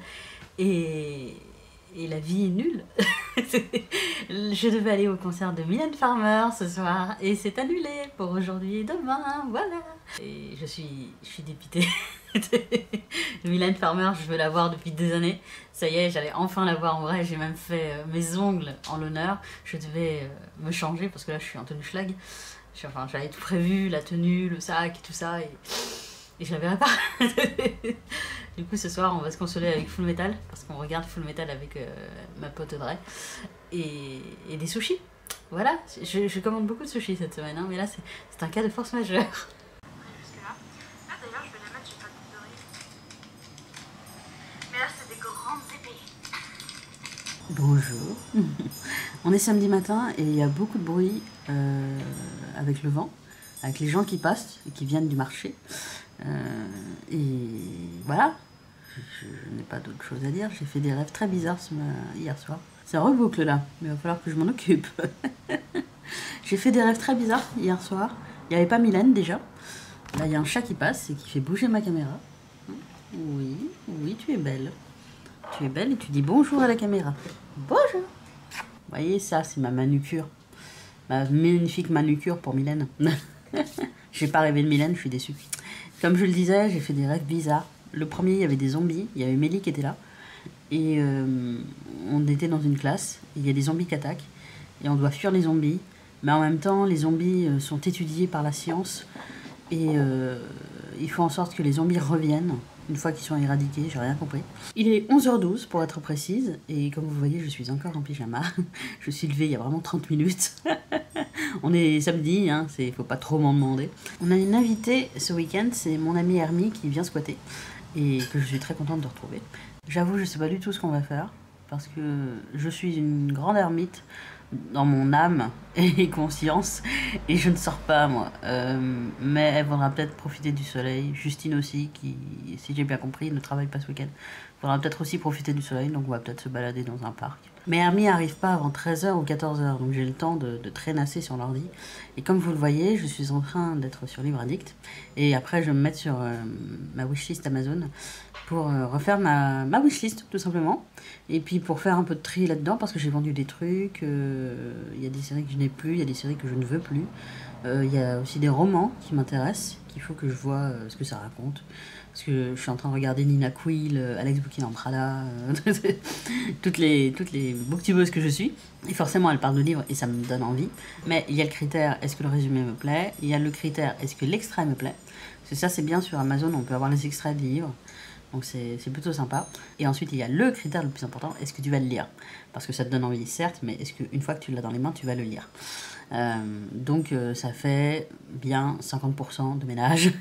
et la vie est nulle. Je devais aller au concert de Mylène Farmer ce soir et c'est annulé pour aujourd'hui et demain, voilà. Et je suis dépitée. Mylène Farmer, je veux la voir depuis des années. Ça y est, j'allais enfin la voir en vrai. J'ai même fait mes ongles en l'honneur. Je devais me changer parce que là je suis en tenue schlag. Enfin, j'avais tout prévu, la tenue, le sac et tout ça. Et je la verrai pas. Du coup, ce soir, on va se consoler avec Full Metal, parce qu'on regarde Full Metal avec ma pote Audrey, et des sushis. Voilà, je commande beaucoup de sushis cette semaine, hein, mais là, c'est un cas de force majeure. Jusque-là. Ah, d'ailleurs, je vais la mettre, j'ai pas de doré. Mais là, c'est des grandes épées. Bonjour. On est samedi matin, et il y a beaucoup de bruit avec le vent, avec les gens qui passent et qui viennent du marché. Et voilà, je n'ai pas d'autre chose à dire. J'ai fait des rêves très bizarres hier soir. Ça reboucle là, mais il va falloir que je m'en occupe. J'ai fait des rêves très bizarres hier soir. Il n'y avait pas Mylène déjà. Là, il y a un chat qui passe et qui fait bouger ma caméra. Oui, oui, tu es belle. Tu es belle et tu dis bonjour à la caméra. Bonjour. Vous voyez, ça, c'est ma manucure. Ma magnifique manucure pour Mylène. J'ai pas rêvé de Mylène, je suis déçue. Comme je le disais, j'ai fait des rêves bizarres. Le premier, il y avait des zombies. Il y avait Mélie qui était là. Et on était dans une classe. Il y a des zombies qui attaquent. Et on doit fuir les zombies. Mais en même temps, les zombies sont étudiés par la science. Et il faut en sorte que les zombies reviennent une fois qu'ils sont éradiqués. J'ai rien compris. Il est 11h12 pour être précise. Et comme vous voyez, je suis encore en pyjama. Je suis levée il y a vraiment 30 minutes. On est samedi, hein, faut pas trop m'en demander. On a une invitée ce week-end, c'est mon amie Hermie qui vient squatter et que je suis très contente de retrouver. J'avoue, je sais pas du tout ce qu'on va faire parce que je suis une grande ermite dans mon âme et conscience et je ne sors pas moi. Mais elle voudra peut-être profiter du soleil. Justine aussi, qui, si j'ai bien compris, ne travaille pas ce week-end. Faudra peut-être aussi profiter du soleil, donc on va peut-être se balader dans un parc. Mais Hermie n'arrive pas avant 13h ou 14h, donc j'ai le temps de traînasser sur l'ordi. Et comme vous le voyez, je suis en train d'être sur Livre Addict. Et après, je vais me mettre sur ma wishlist Amazon pour refaire ma wishlist, tout simplement. Et puis pour faire un peu de tri là-dedans, parce que j'ai vendu des trucs. Il y a des séries que je n'ai plus, il y a des séries que je ne veux plus. Il y a aussi des romans qui m'intéressent, qu'il faut que je vois ce que ça raconte. Parce que je suis en train de regarder Nina Quill, Alex Bouquin en Prada, toutes les booktubeuses que je suis. Et forcément, elles parlent de livres et ça me donne envie. Mais il y a le critère, est-ce que le résumé me plaît? Il y a le critère, est-ce que l'extrait me plaît? Parce que ça, c'est bien sur Amazon, on peut avoir les extraits de livres. Donc c'est plutôt sympa. Et ensuite, il y a le critère le plus important, est-ce que tu vas le lire? Parce que ça te donne envie, certes, mais est-ce qu'une fois que tu l'as dans les mains, tu vas le lire? Donc ça fait bien 50% de ménage.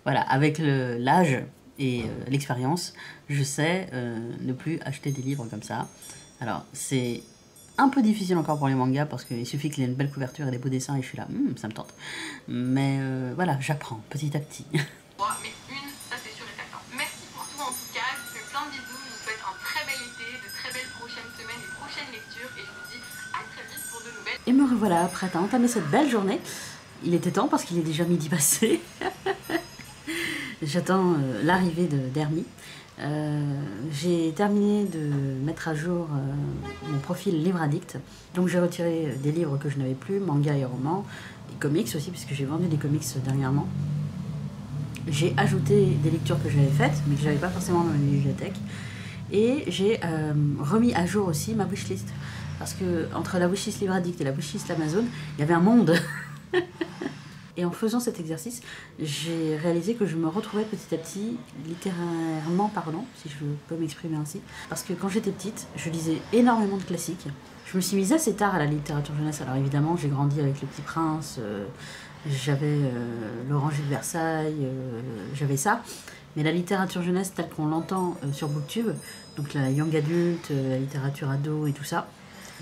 Voilà, avec l'âge et l'expérience, je sais ne plus acheter des livres comme ça. Alors, c'est un peu difficile encore pour les mangas parce qu'il suffit qu'il y ait une belle couverture et des beaux dessins et je suis là, ça me tente. Mais voilà, j'apprends petit à petit. Mais ça c'est sûr et certain. Merci pour tout en tout cas, je vous fais plein de bisous, je vous souhaite un très bel été, de très belles prochaines semaines et prochaines lectures et je vous dis à très vite pour de nouvelles. Et me revoilà prête à entamer cette belle journée. Il était temps parce qu'il est déjà midi passé. J'attends l'arrivée d'Hermie. J'ai terminé de mettre à jour mon profil Livre Addict. Donc j'ai retiré des livres que je n'avais plus, manga et romans, et comics aussi, puisque j'ai vendu des comics dernièrement. J'ai ajouté des lectures que j'avais faites, mais que je n'avais pas forcément dans ma bibliothèque. Et j'ai remis à jour aussi ma wishlist. Parce que entre la wishlist Livre Addict et la wishlist Amazon, il y avait un monde. Et en faisant cet exercice, j'ai réalisé que je me retrouvais petit à petit, littérairement parlant, si je peux m'exprimer ainsi. Parce que quand j'étais petite, je lisais énormément de classiques. Je me suis mise assez tard à la littérature jeunesse. Alors évidemment, j'ai grandi avec Le Petit Prince, j'avais L'Oranger de Versailles, j'avais ça. Mais la littérature jeunesse telle qu'on l'entend sur Booktube, donc la young adulte, la littérature ado et tout ça,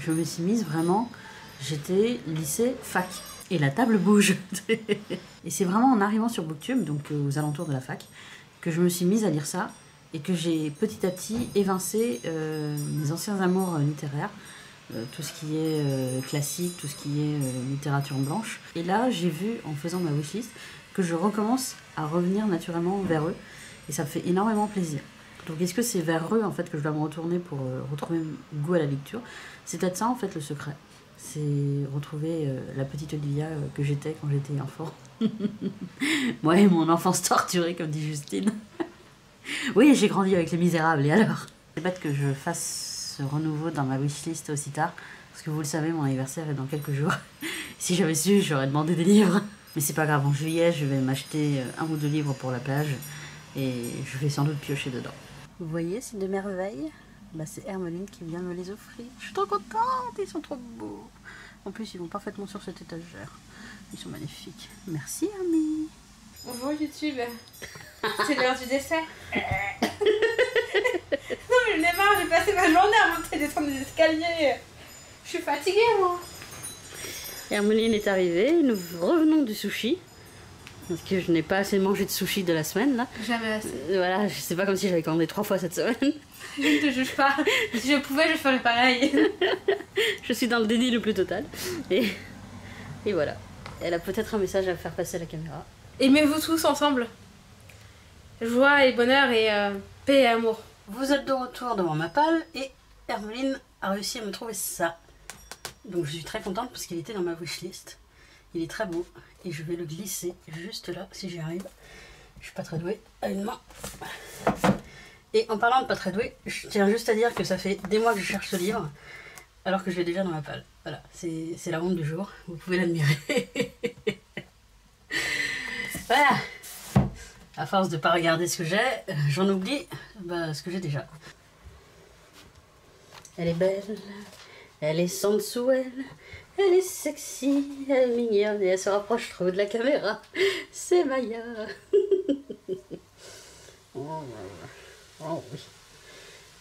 je me suis mise vraiment, j'étais lycée fac. Et la table bouge. Et c'est vraiment en arrivant sur Booktube, donc aux alentours de la fac, que je me suis mise à lire ça et que j'ai petit à petit évincé mes anciens amours littéraires, tout ce qui est classique, tout ce qui est littérature blanche. Et là, j'ai vu, en faisant ma wishlist, que je recommence à revenir naturellement vers eux et ça me fait énormément plaisir. Donc est-ce que c'est vers eux en fait que je dois me retourner pour retrouver goût à la lecture? C'est peut-être ça en fait le secret. C'est retrouver la petite Olivia que j'étais quand j'étais enfant. Moi et mon enfance torturée, comme dit Justine. Oui, j'ai grandi avec Les Misérables, et alors? C'est bête que je fasse ce renouveau dans ma wishlist aussi tard, parce que vous le savez, mon anniversaire est dans quelques jours. Si j'avais su, j'aurais demandé des livres. Mais c'est pas grave, en juillet, je vais m'acheter 1 ou 2 livres pour la plage, et je vais sans doute piocher dedans. Vous voyez ces 2 merveilles? Bah, c'est Hermeline qui vient me les offrir. Je suis trop contente, ils sont trop beaux. En plus, ils vont parfaitement sur cette étagère. Ils sont magnifiques. Merci, Hermie. Bonjour YouTube. C'est l'heure du dessert. Non mais j'en ai marre, j'ai passé ma journée à monter et descendre des escaliers. Je suis fatiguée moi. Hermeline est arrivée, nous revenons du sushi. Parce que je n'ai pas assez mangé de sushi de la semaine là. Jamais assez. Voilà, c'est pas comme si j'avais commandé 3 fois cette semaine. Je ne te juge pas. Si je pouvais, je ferais pareil. Je suis dans le déni le plus total. Et voilà. Elle a peut-être un message à faire passer à la caméra. Aimez-vous tous ensemble. Joie et bonheur et paix et amour. Vous êtes de retour devant ma palle et Hermeline a réussi à me trouver ça. Donc je suis très contente parce qu'il était dans ma wishlist. Il est très beau et je vais le glisser juste là si j'y arrive. Je suis pas très douée à une main. Et en parlant de pas très douée, je tiens juste à dire que ça fait des mois que je cherche ce livre alors que je l'ai déjà dans ma palle. Voilà, c'est la honte du jour, vous pouvez l'admirer. Voilà. À force de pas regarder ce que j'ai, j'en oublie ce que j'ai déjà. Elle est belle, elle est sensuelle, elle est sexy, elle est mignonne et elle se rapproche trop de la caméra. C'est Maya. Oh oui.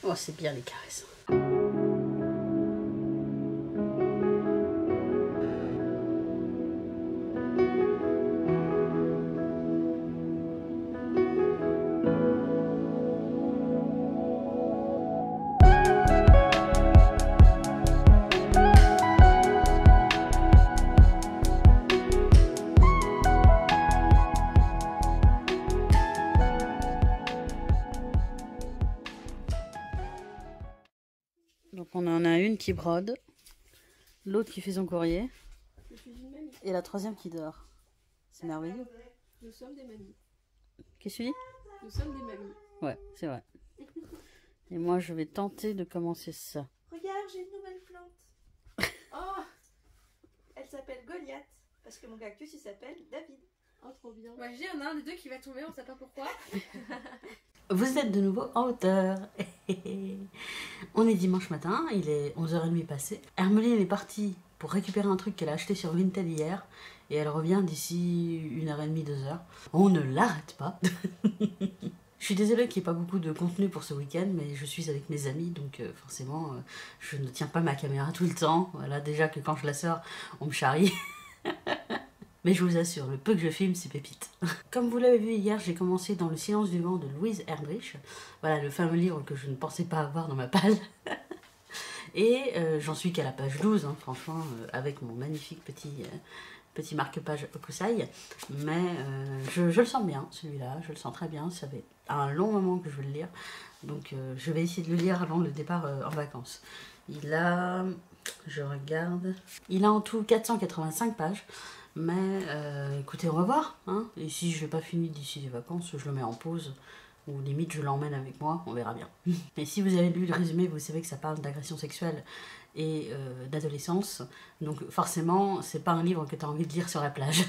Oh, c'est bien les caresses. Donc on en a une qui brode, l'autre qui fait son courrier, et la troisième qui dort. C'est merveilleux. Nous sommes des mamies. Qu'est-ce que tu dis? Nous sommes des mamies. Ouais, c'est vrai. Et moi je vais tenter de commencer ça. Regarde, j'ai une nouvelle plante. Oh, elle s'appelle Goliath, parce que mon cactus il s'appelle David. Oh, trop bien. Ouais, j'ai un des deux qui va tomber, on sait pas pourquoi. Vous êtes de nouveau en hauteur. On est dimanche matin, il est 11h30 passé. Hermeline est partie pour récupérer un truc qu'elle a acheté sur Vinted hier. Et elle revient d'ici 1h30, 2h. On ne l'arrête pas. Je suis désolée qu'il n'y ait pas beaucoup de contenu pour ce week-end, mais je suis avec mes amis, donc forcément, je ne tiens pas ma caméra tout le temps. Voilà, déjà que quand je la sors, on me charrie. Mais je vous assure, le peu que je filme, c'est pépite. Comme vous l'avez vu hier, j'ai commencé dans Le silence du vent de Louise Erdrich. Voilà, le fameux livre que je ne pensais pas avoir dans ma palle. Et j'en suis qu'à la page 12, hein, franchement, avec mon magnifique petit marque-page Okusai. Mais je le sens bien, celui-là, je le sens très bien. Ça fait un long moment que je veux le lire. Donc je vais essayer de le lire avant le départ en vacances. Il a, je regarde, il a en tout 485 pages. Mais écoutez, on va voir. Hein. Et si je n'ai pas fini d'ici les vacances, je le mets en pause. Ou limite, je l'emmène avec moi. On verra bien. Et si vous avez lu le résumé, vous savez que ça parle d'agression sexuelle et d'adolescence. Donc forcément, c'est pas un livre que tu as envie de lire sur la plage.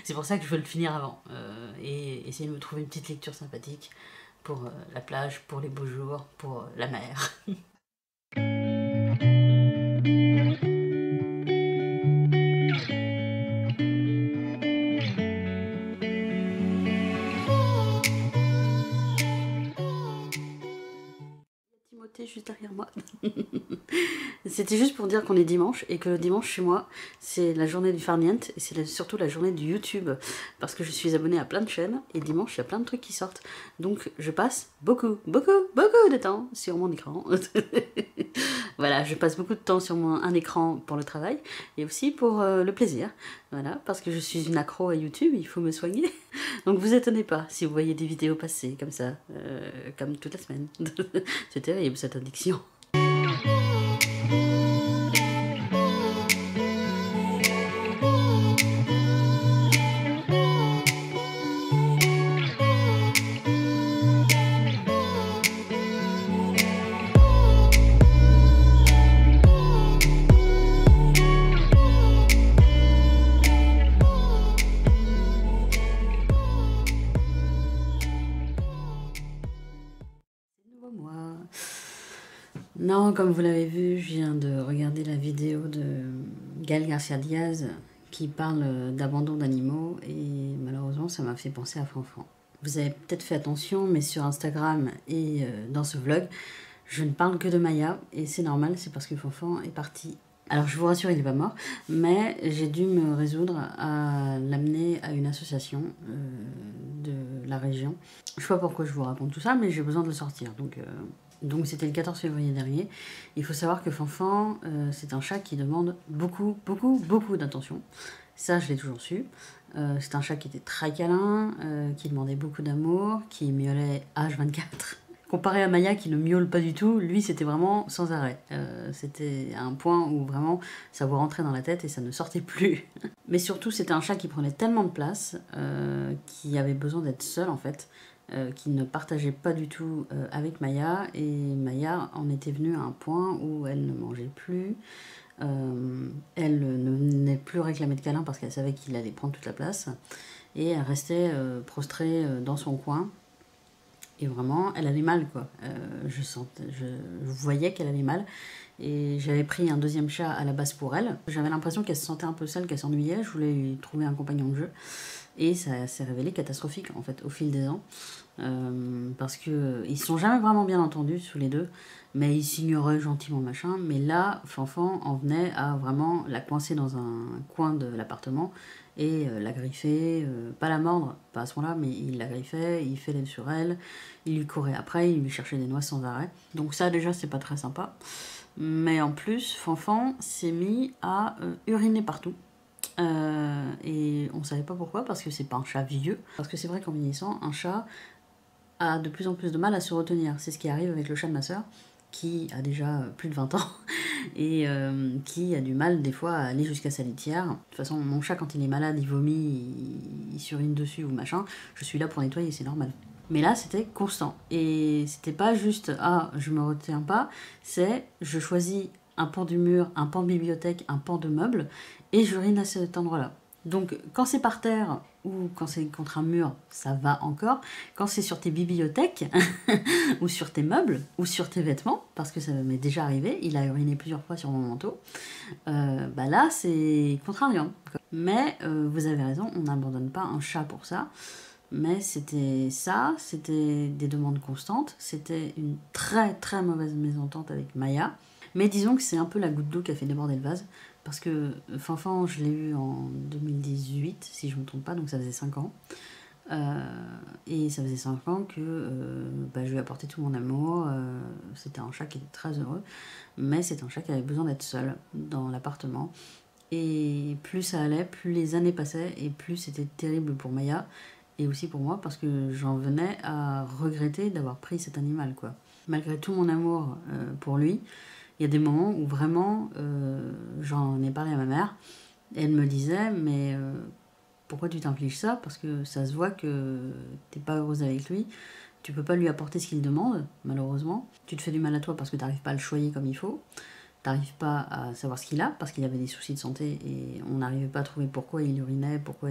C'est pour ça que je veux le finir avant. Et essayer de me trouver une petite lecture sympathique pour la plage, pour les beaux jours, pour la mer. Juste derrière moi. C'était juste pour dire qu'on est dimanche et que le dimanche chez moi c'est la journée du farniente et c'est surtout la journée du YouTube parce que je suis abonnée à plein de chaînes et dimanche il y a plein de trucs qui sortent donc je passe beaucoup de temps sur mon écran Voilà, je passe beaucoup de temps sur un écran pour le travail et aussi pour le plaisir. Voilà, parce que je suis une accro à YouTube, il faut me soigner. Donc vous étonnez pas si vous voyez des vidéos passer comme ça, comme toute la semaine. C'est terrible cette addiction. Non, comme vous l'avez vu, je viens de regarder la vidéo de Gaël Garcia Diaz qui parle d'abandon d'animaux et malheureusement ça m'a fait penser à Fanfan. Vous avez peut-être fait attention, mais sur Instagram et dans ce vlog, je ne parle que de Maya et c'est normal, c'est parce que Fanfan est parti. Alors je vous rassure, il n'est pas mort, mais j'ai dû me résoudre à l'amener à une association de la région. Je sais pas pourquoi je vous raconte tout ça, mais j'ai besoin de le sortir, donc c'était le 14 février dernier. Il faut savoir que Fanfan, c'est un chat qui demande beaucoup d'attention. Ça, je l'ai toujours su. C'est un chat qui était très câlin, qui demandait beaucoup d'amour, qui miaulait H24. Comparé à Maya qui ne miaule pas du tout, lui c'était vraiment sans arrêt. C'était à un point où vraiment ça vous rentrait dans la tête et ça ne sortait plus. Mais surtout c'était un chat qui prenait tellement de place, qui avait besoin d'être seul en fait. Qui ne partageait pas du tout avec Maya, et Maya en était venue à un point où elle ne mangeait plus, elle ne venait plus réclamer de câlin parce qu'elle savait qu'il allait prendre toute la place, et elle restait prostrée dans son coin, et vraiment elle allait mal quoi. Je voyais qu'elle allait mal, et j'avais pris un deuxième chat à la base pour elle. J'avais l'impression qu'elle se sentait un peu seule, qu'elle s'ennuyait, je voulais lui trouver un compagnon de jeu. Et ça s'est révélé catastrophique en fait au fil des ans, parce que ils se sont jamais vraiment bien entendus tous les deux, mais ils s'ignoraient gentiment machin. Mais là, Fanfan en venait à vraiment la coincer dans un coin de l'appartement et la griffer, pas la mordre, pas à ce moment-là, mais il la griffait, il fêlait sur elle, il lui courait après, il lui cherchait des noix sans arrêt. Donc ça déjà c'est pas très sympa. Mais en plus, Fanfan s'est mis à uriner partout. Et on savait pas pourquoi, parce que c'est pas un chat vieux. Parce que c'est vrai qu'en vieillissant, un chat a de plus en plus de mal à se retenir. C'est ce qui arrive avec le chat de ma soeur, qui a déjà plus de 20 ans, et qui a du mal des fois à aller jusqu'à sa litière. De toute façon, mon chat quand il est malade, il vomit, il surine dessus ou machin. Je suis là pour nettoyer, c'est normal. Mais là, c'était constant. Et c'était pas juste « ah, je me retiens pas », c'est « je choisis un pan du mur, un pan de bibliothèque, un pan de meuble, et j'urine à cet endroit-là ». Donc, quand c'est par terre ou quand c'est contre un mur, ça va encore. Quand c'est sur tes bibliothèques, ou sur tes meubles, ou sur tes vêtements, parce que ça m'est déjà arrivé, il a uriné plusieurs fois sur mon manteau, bah là, c'est contrariant. Mais vous avez raison, on n'abandonne pas un chat pour ça. Mais c'était ça, c'était des demandes constantes, c'était une très mauvaise mésentente avec Maya. Mais disons que c'est un peu la goutte d'eau qui a fait déborder le vase, parce que Fanfan, je l'ai eu en 2018, si je ne me trompe pas, donc ça faisait 5 ans. Et ça faisait 5 ans que je lui ai apporté tout mon amour. C'était un chat qui était très heureux, mais c'est un chat qui avait besoin d'être seul dans l'appartement. Et plus ça allait, plus les années passaient, et plus c'était terrible pour Maya. Et aussi pour moi, parce que j'en venais à regretter d'avoir pris cet animal, quoi. Malgré tout mon amour pour lui, il y a des moments où vraiment, j'en ai parlé à ma mère, et elle me disait, mais pourquoi tu t'infliges ça? Parce que ça se voit que t'es pas heureuse avec lui, tu peux pas lui apporter ce qu'il demande, malheureusement. Tu te fais du mal à toi parce que t'arrives pas à le choyer comme il faut. T'arrives pas à savoir ce qu'il a, parce qu'il avait des soucis de santé et on n'arrivait pas à trouver pourquoi il urinait, pourquoi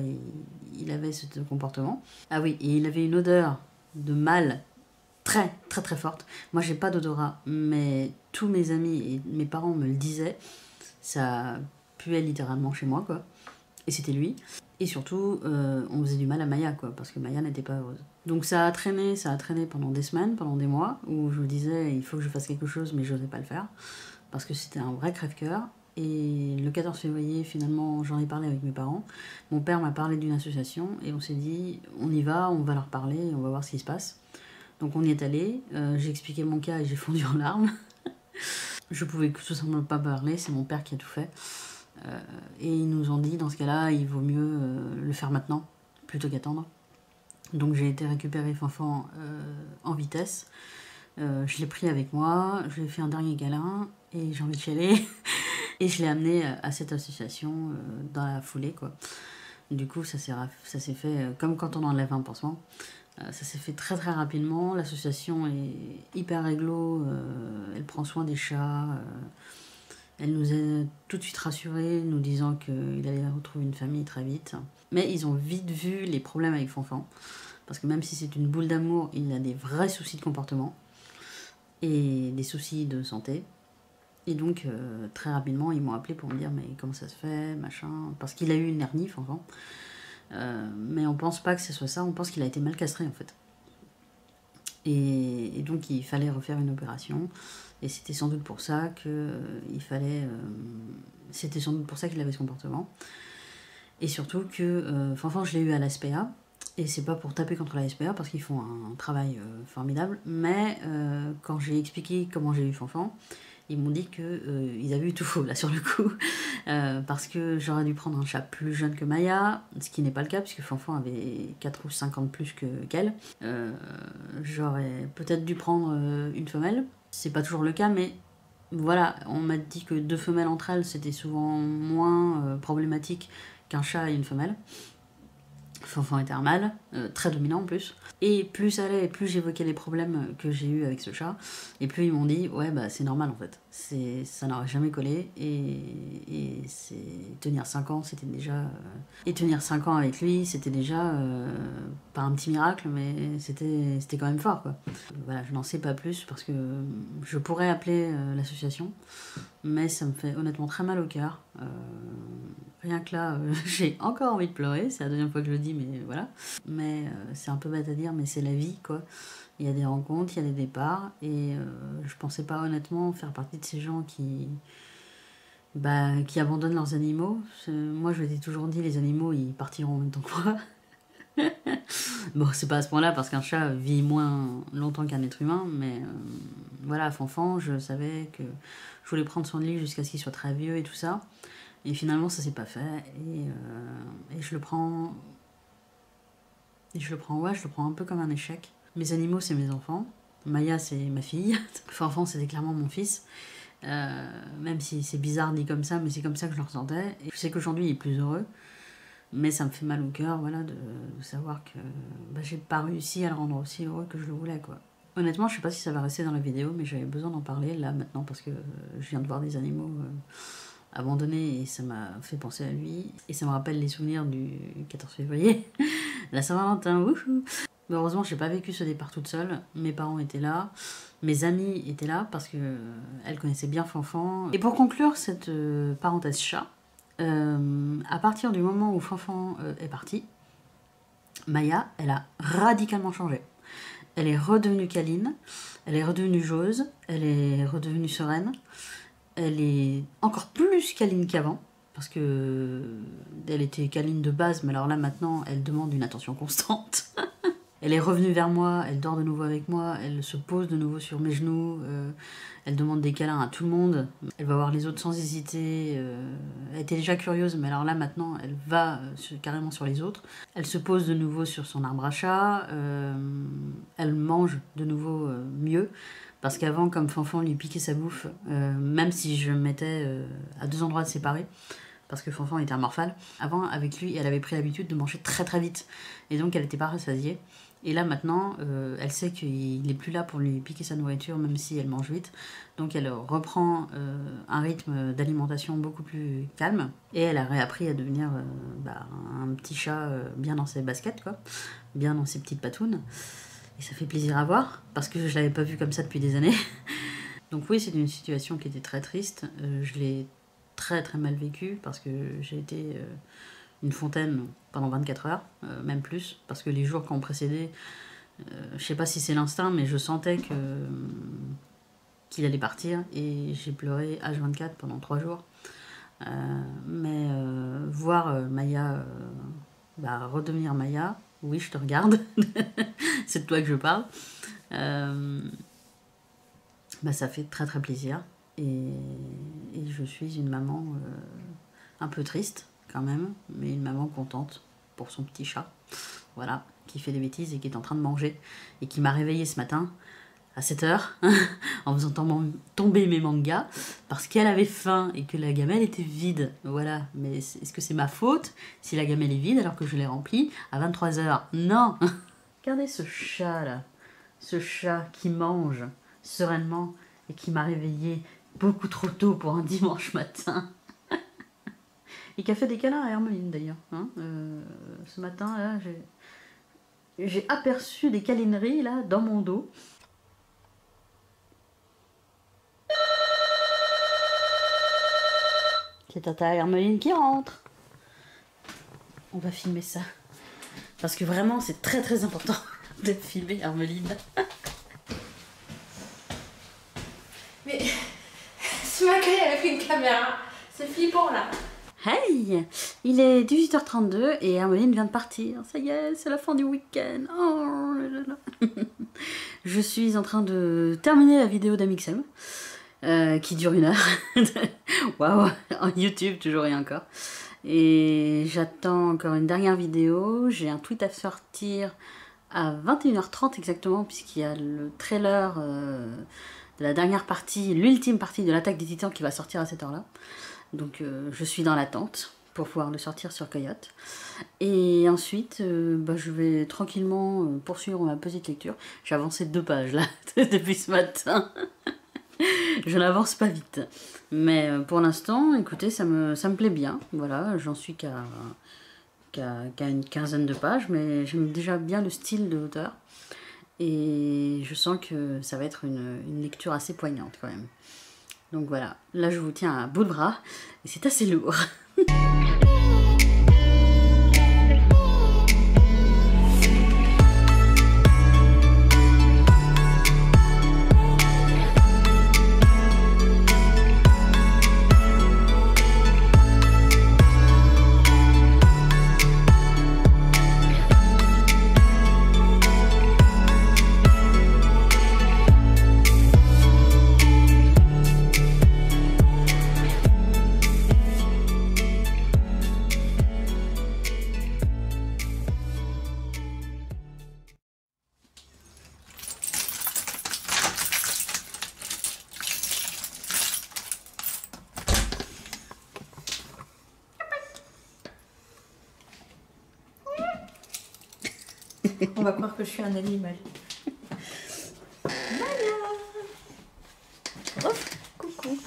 il avait ce comportement. Ah oui, et il avait une odeur de mâle très forte. Moi j'ai pas d'odorat, mais tous mes amis et mes parents me le disaient, ça puait littéralement chez moi, quoi. Et c'était lui. Et surtout, on faisait du mal à Maya, quoi, parce que Maya n'était pas heureuse. Donc ça a traîné pendant des semaines, pendant des mois, où je me disais, il faut que je fasse quelque chose, mais je n'osais pas le faire. Parce que c'était un vrai crève-cœur. Et le 14 février, finalement, j'en ai parlé avec mes parents. Mon père m'a parlé d'une association et on s'est dit, on y va, on va leur parler, on va voir ce qui se passe. Donc on y est allé, j'ai expliqué mon cas et j'ai fondu en larmes. Je pouvais tout simplement pas parler, c'est mon père qui a tout fait. Et ils nous ont dit, dans ce cas-là, il vaut mieux le faire maintenant, plutôt qu'attendre. Donc j'ai été récupérer Fanfan en vitesse. Je l'ai pris avec moi, je lui ai fait un dernier câlin, et j'ai envie de chialer. Et je l'ai amené à cette association dans la foulée, quoi. Du coup, ça s'est fait comme quand on enlève un pansement. Ça s'est fait très très rapidement. L'association est hyper réglo, elle prend soin des chats. Elle nous a tout de suite rassurés, nous disant qu'il allait retrouver une famille très vite. Mais ils ont vite vu les problèmes avec Fanfan. Parce que même si c'est une boule d'amour, il a des vrais soucis de comportement. Et des soucis de santé. Et donc, très rapidement, ils m'ont appelé pour me dire « Mais comment ça se fait, machin ?» Parce qu'il a eu une hernie, Fanfan. Mais on pense pas que ce soit ça, on pense qu'il a été mal castré, en fait. Et donc, il fallait refaire une opération. Et c'était sans doute pour ça qu'il fallait... c'était sans doute pour ça qu'il avait ce comportement. Et surtout que Fanfan, je l'ai eu à la SPA. Et c'est pas pour taper contre la SPA, parce qu'ils font un travail formidable. Mais quand j'ai expliqué comment j'ai eu Fanfan, ils m'ont dit qu'ils avaient eu tout faux, là, sur le coup. Parce que j'aurais dû prendre un chat plus jeune que Maya, ce qui n'est pas le cas, puisque Fanfan avait 4 ou 5 ans de plus qu'elle. J'aurais peut-être dû prendre une femelle. C'est pas toujours le cas, mais voilà, on m'a dit que 2 femelles entre elles, c'était souvent moins problématique qu'un chat et une femelle. Fanfan était un mâle, très dominant en plus. Et plus ça allait, plus j'évoquais les problèmes que j'ai eu avec ce chat, et plus ils m'ont dit, ouais, bah c'est normal en fait. Ça n'aurait jamais collé, et tenir 5 ans, c'était déjà... Et tenir 5 ans avec lui, c'était déjà, pas un petit miracle, mais c'était quand même fort, quoi. Voilà, je n'en sais pas plus, parce que je pourrais appeler l'association, mais ça me fait honnêtement très mal au cœur. Rien que là, j'ai encore envie de pleurer, c'est la deuxième fois que je le dis, mais voilà. Mais c'est un peu bête à dire, mais c'est la vie, quoi. Il y a des rencontres, il y a des départs, et je pensais pas honnêtement faire partie de ces gens qui abandonnent leurs animaux. Moi, je m'étais toujours dit, les animaux, ils partiront en même temps que moi. Bon, c'est pas à ce point-là, parce qu'un chat vit moins longtemps qu'un être humain, mais voilà, Fanfan, je savais que je voulais prendre soin de lui jusqu'à ce qu'il soit très vieux et tout ça. Et finalement, ça s'est pas fait, et je le prends... je le prends un peu comme un échec. Mes animaux, c'est mes enfants. Maya, c'est ma fille. Fanfan, c'était clairement mon fils. Même si c'est bizarre dit comme ça, mais c'est comme ça que je le ressentais. Et je sais qu'aujourd'hui, il est plus heureux. Mais ça me fait mal au cœur, voilà, de savoir que j'ai pas réussi à le rendre aussi heureux que je le voulais, quoi. Honnêtement, je sais pas si ça va rester dans la vidéo, mais j'avais besoin d'en parler là, maintenant, parce que je viens de voir des animaux abandonnés, et ça m'a fait penser à lui. Et ça me rappelle les souvenirs du 14 février, la Saint-Valentin, wouhou. Mais heureusement, j'ai pas vécu ce départ toute seule. Mes parents étaient là, mes amis étaient là, parce que elles connaissaient bien Fanfan. Et pour conclure cette parenthèse chat, à partir du moment où Fanfan est parti, Maya, elle a radicalement changé. Elle est redevenue câline, elle est redevenue joseuse, elle est redevenue sereine, elle est encore plus câline qu'avant, parce que elle était câline de base, mais alors là maintenant, elle demande une attention constante. Elle est revenue vers moi, elle dort de nouveau avec moi, elle se pose de nouveau sur mes genoux, elle demande des câlins à tout le monde, elle va voir les autres sans hésiter, elle était déjà curieuse, mais alors là maintenant elle va carrément sur les autres. Elle se pose de nouveau sur son arbre à chat, elle mange de nouveau mieux, parce qu'avant, comme Fanfan lui piquait sa bouffe, même si je me mettais à 2 endroits séparés, parce que Fanfan était un morphale, avant avec lui elle avait pris l'habitude de manger très très vite, et donc elle n'était pas rassasiée. Et là maintenant, elle sait qu'il n'est plus là pour lui piquer sa nourriture, même si elle mange vite. Donc elle reprend un rythme d'alimentation beaucoup plus calme. Et elle a réappris à devenir un petit chat bien dans ses baskets, quoi. Bien dans ses petites patounes. Et ça fait plaisir à voir, parce que je ne l'avais pas vue comme ça depuis des années. Donc oui, c'est une situation qui était très triste. Je l'ai très très mal vécue, parce que j'ai été... une fontaine pendant 24 heures, même plus, parce que les jours qui ont précédé, je sais pas si c'est l'instinct, mais je sentais qu'il allait partir, et j'ai pleuré H24 pendant 3 jours. Mais voir Maya redevenir Maya, oui, je te regarde, c'est de toi que je parle, ça fait très très plaisir. Et je suis une maman un peu triste quand même, mais une maman contente pour son petit chat, voilà, qui fait des bêtises et qui est en train de manger, et qui m'a réveillée ce matin à 7h en faisant tomber mes mangas parce qu'elle avait faim et que la gamelle était vide. Voilà, mais est-ce que c'est ma faute si la gamelle est vide alors que je l'ai remplie à 23h? Non. Regardez ce chat là, ce chat qui mange sereinement et qui m'a réveillée beaucoup trop tôt pour un dimanche matin. Et qui a fait des câlins à Hermeline d'ailleurs. Hein. Ce matin là, j'ai aperçu des câlineries là dans mon dos. C'est tata Hermeline qui rentre. On va filmer ça. Parce que vraiment, c'est très très important de filmer Hermeline. Mais ce Macaulay elle a pris une caméra. C'est flippant là. Hey, il est 18h32 et Hermeline vient de partir. Ça y est, c'est la fin du week-end. Oh là là là. Je suis en train de terminer la vidéo d'Amixem. Qui dure 1 heure. Waouh, en YouTube toujours et encore. Et j'attends encore une dernière vidéo. J'ai un tweet à sortir à 21h30 exactement, puisqu'il y a le trailer de la dernière partie, l'ultime partie de l'attaque des titans qui va sortir à cette heure-là. Donc je suis dans l'attente pour pouvoir le sortir sur Coyote. Et ensuite, je vais tranquillement poursuivre ma petite lecture. J'ai avancé 2 pages là depuis ce matin. Je n'avance pas vite, mais pour l'instant, écoutez, ça me plaît bien. Voilà, j'en suis qu'à une quinzaine de pages, mais j'aime déjà bien le style de l'auteur et je sens que ça va être une lecture assez poignante quand même. Donc voilà, là je vous tiens à bout de bras et c'est assez lourd. On va croire que je suis un animal. Maya. Oh, coucou.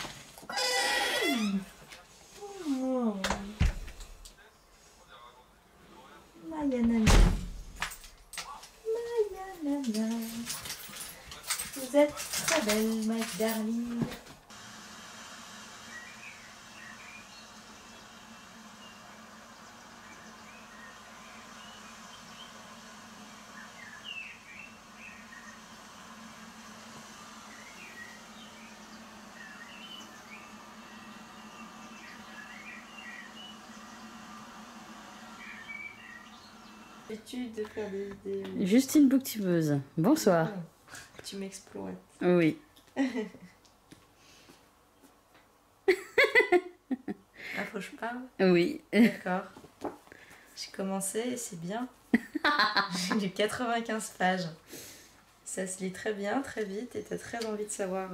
Oh. Maya nana. Maya nana. Vous êtes très belle, my darling. L'habitude de faire des... Justine Booktubeuse, bonsoir. Tu m'exploites. Oui. Ah, faut que je parle? Oui. D'accord. J'ai commencé et c'est bien. J'ai lu 95 pages. Ça se lit très bien, très vite et t'as très envie de savoir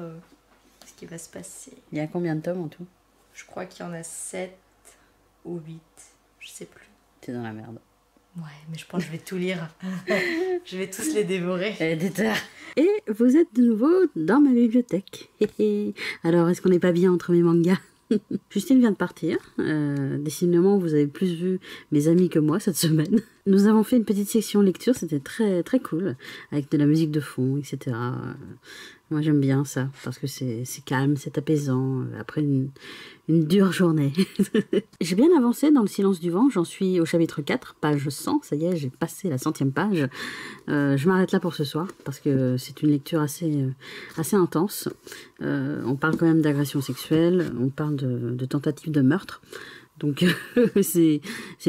ce qui va se passer. Il y a combien de tomes en tout? Je crois qu'il y en a 7 ou 8. Je sais plus. T'es dans la merde. Ouais, mais je pense que je vais tout lire. Je vais tous les dévorer. Éditeur. Et vous êtes de nouveau dans ma bibliothèque. Alors, est-ce qu'on n'est pas bien entre mes mangas? Justine vient de partir. Décidément, vous avez plus vu mes amis que moi cette semaine. Nous avons fait une petite section lecture, c'était très très cool, avec de la musique de fond, etc. Moi j'aime bien ça, parce que c'est calme, c'est apaisant, après une dure journée. J'ai bien avancé dans Le Silence du vent, j'en suis au chapitre 4, page 100, ça y est, j'ai passé la 100e page. Je m'arrête là pour ce soir, parce que c'est une lecture assez intense. On parle quand même d'agression sexuelle, on parle de tentative de meurtre, donc c'est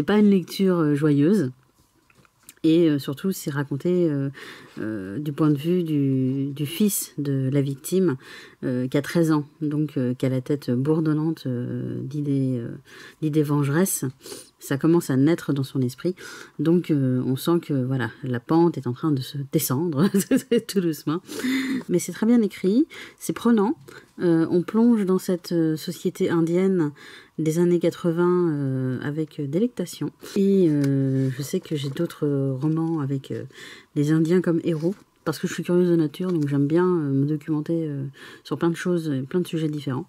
pas une lecture joyeuse. Et surtout, c'est raconté du point de vue du fils de la victime, qui a 13 ans, donc qui a la tête bourdonnante d'idées vengeresses. Ça commence à naître dans son esprit, donc on sent que voilà, la pente est en train de se descendre, tout doucement. Mais c'est très bien écrit, c'est prenant. On plonge dans cette société indienne des années 80 avec délectation. Et je sais que j'ai d'autres romans avec des Indiens comme héros, parce que je suis curieuse de nature, donc j'aime bien me documenter sur plein de choses, plein de sujets différents.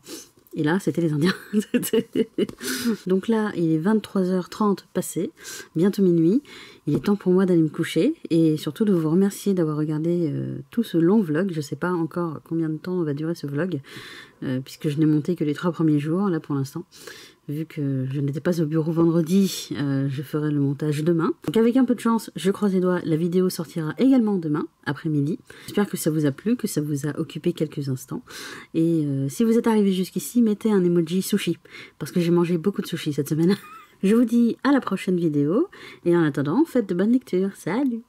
Et là, c'était les Indiens. Donc là, il est 23h30 passé, bientôt minuit. Il est temps pour moi d'aller me coucher et surtout de vous remercier d'avoir regardé tout ce long vlog. Je ne sais pas encore combien de temps va durer ce vlog, puisque je n'ai monté que les 3 premiers jours, là pour l'instant. Vu que je n'étais pas au bureau vendredi, je ferai le montage demain. Donc avec un peu de chance, je croise les doigts, la vidéo sortira également demain, après-midi. J'espère que ça vous a plu, que ça vous a occupé quelques instants. Et si vous êtes arrivé jusqu'ici, mettez un emoji sushi, parce que j'ai mangé beaucoup de sushi cette semaine. Je vous dis à la prochaine vidéo, et en attendant, faites de bonnes lectures. Salut!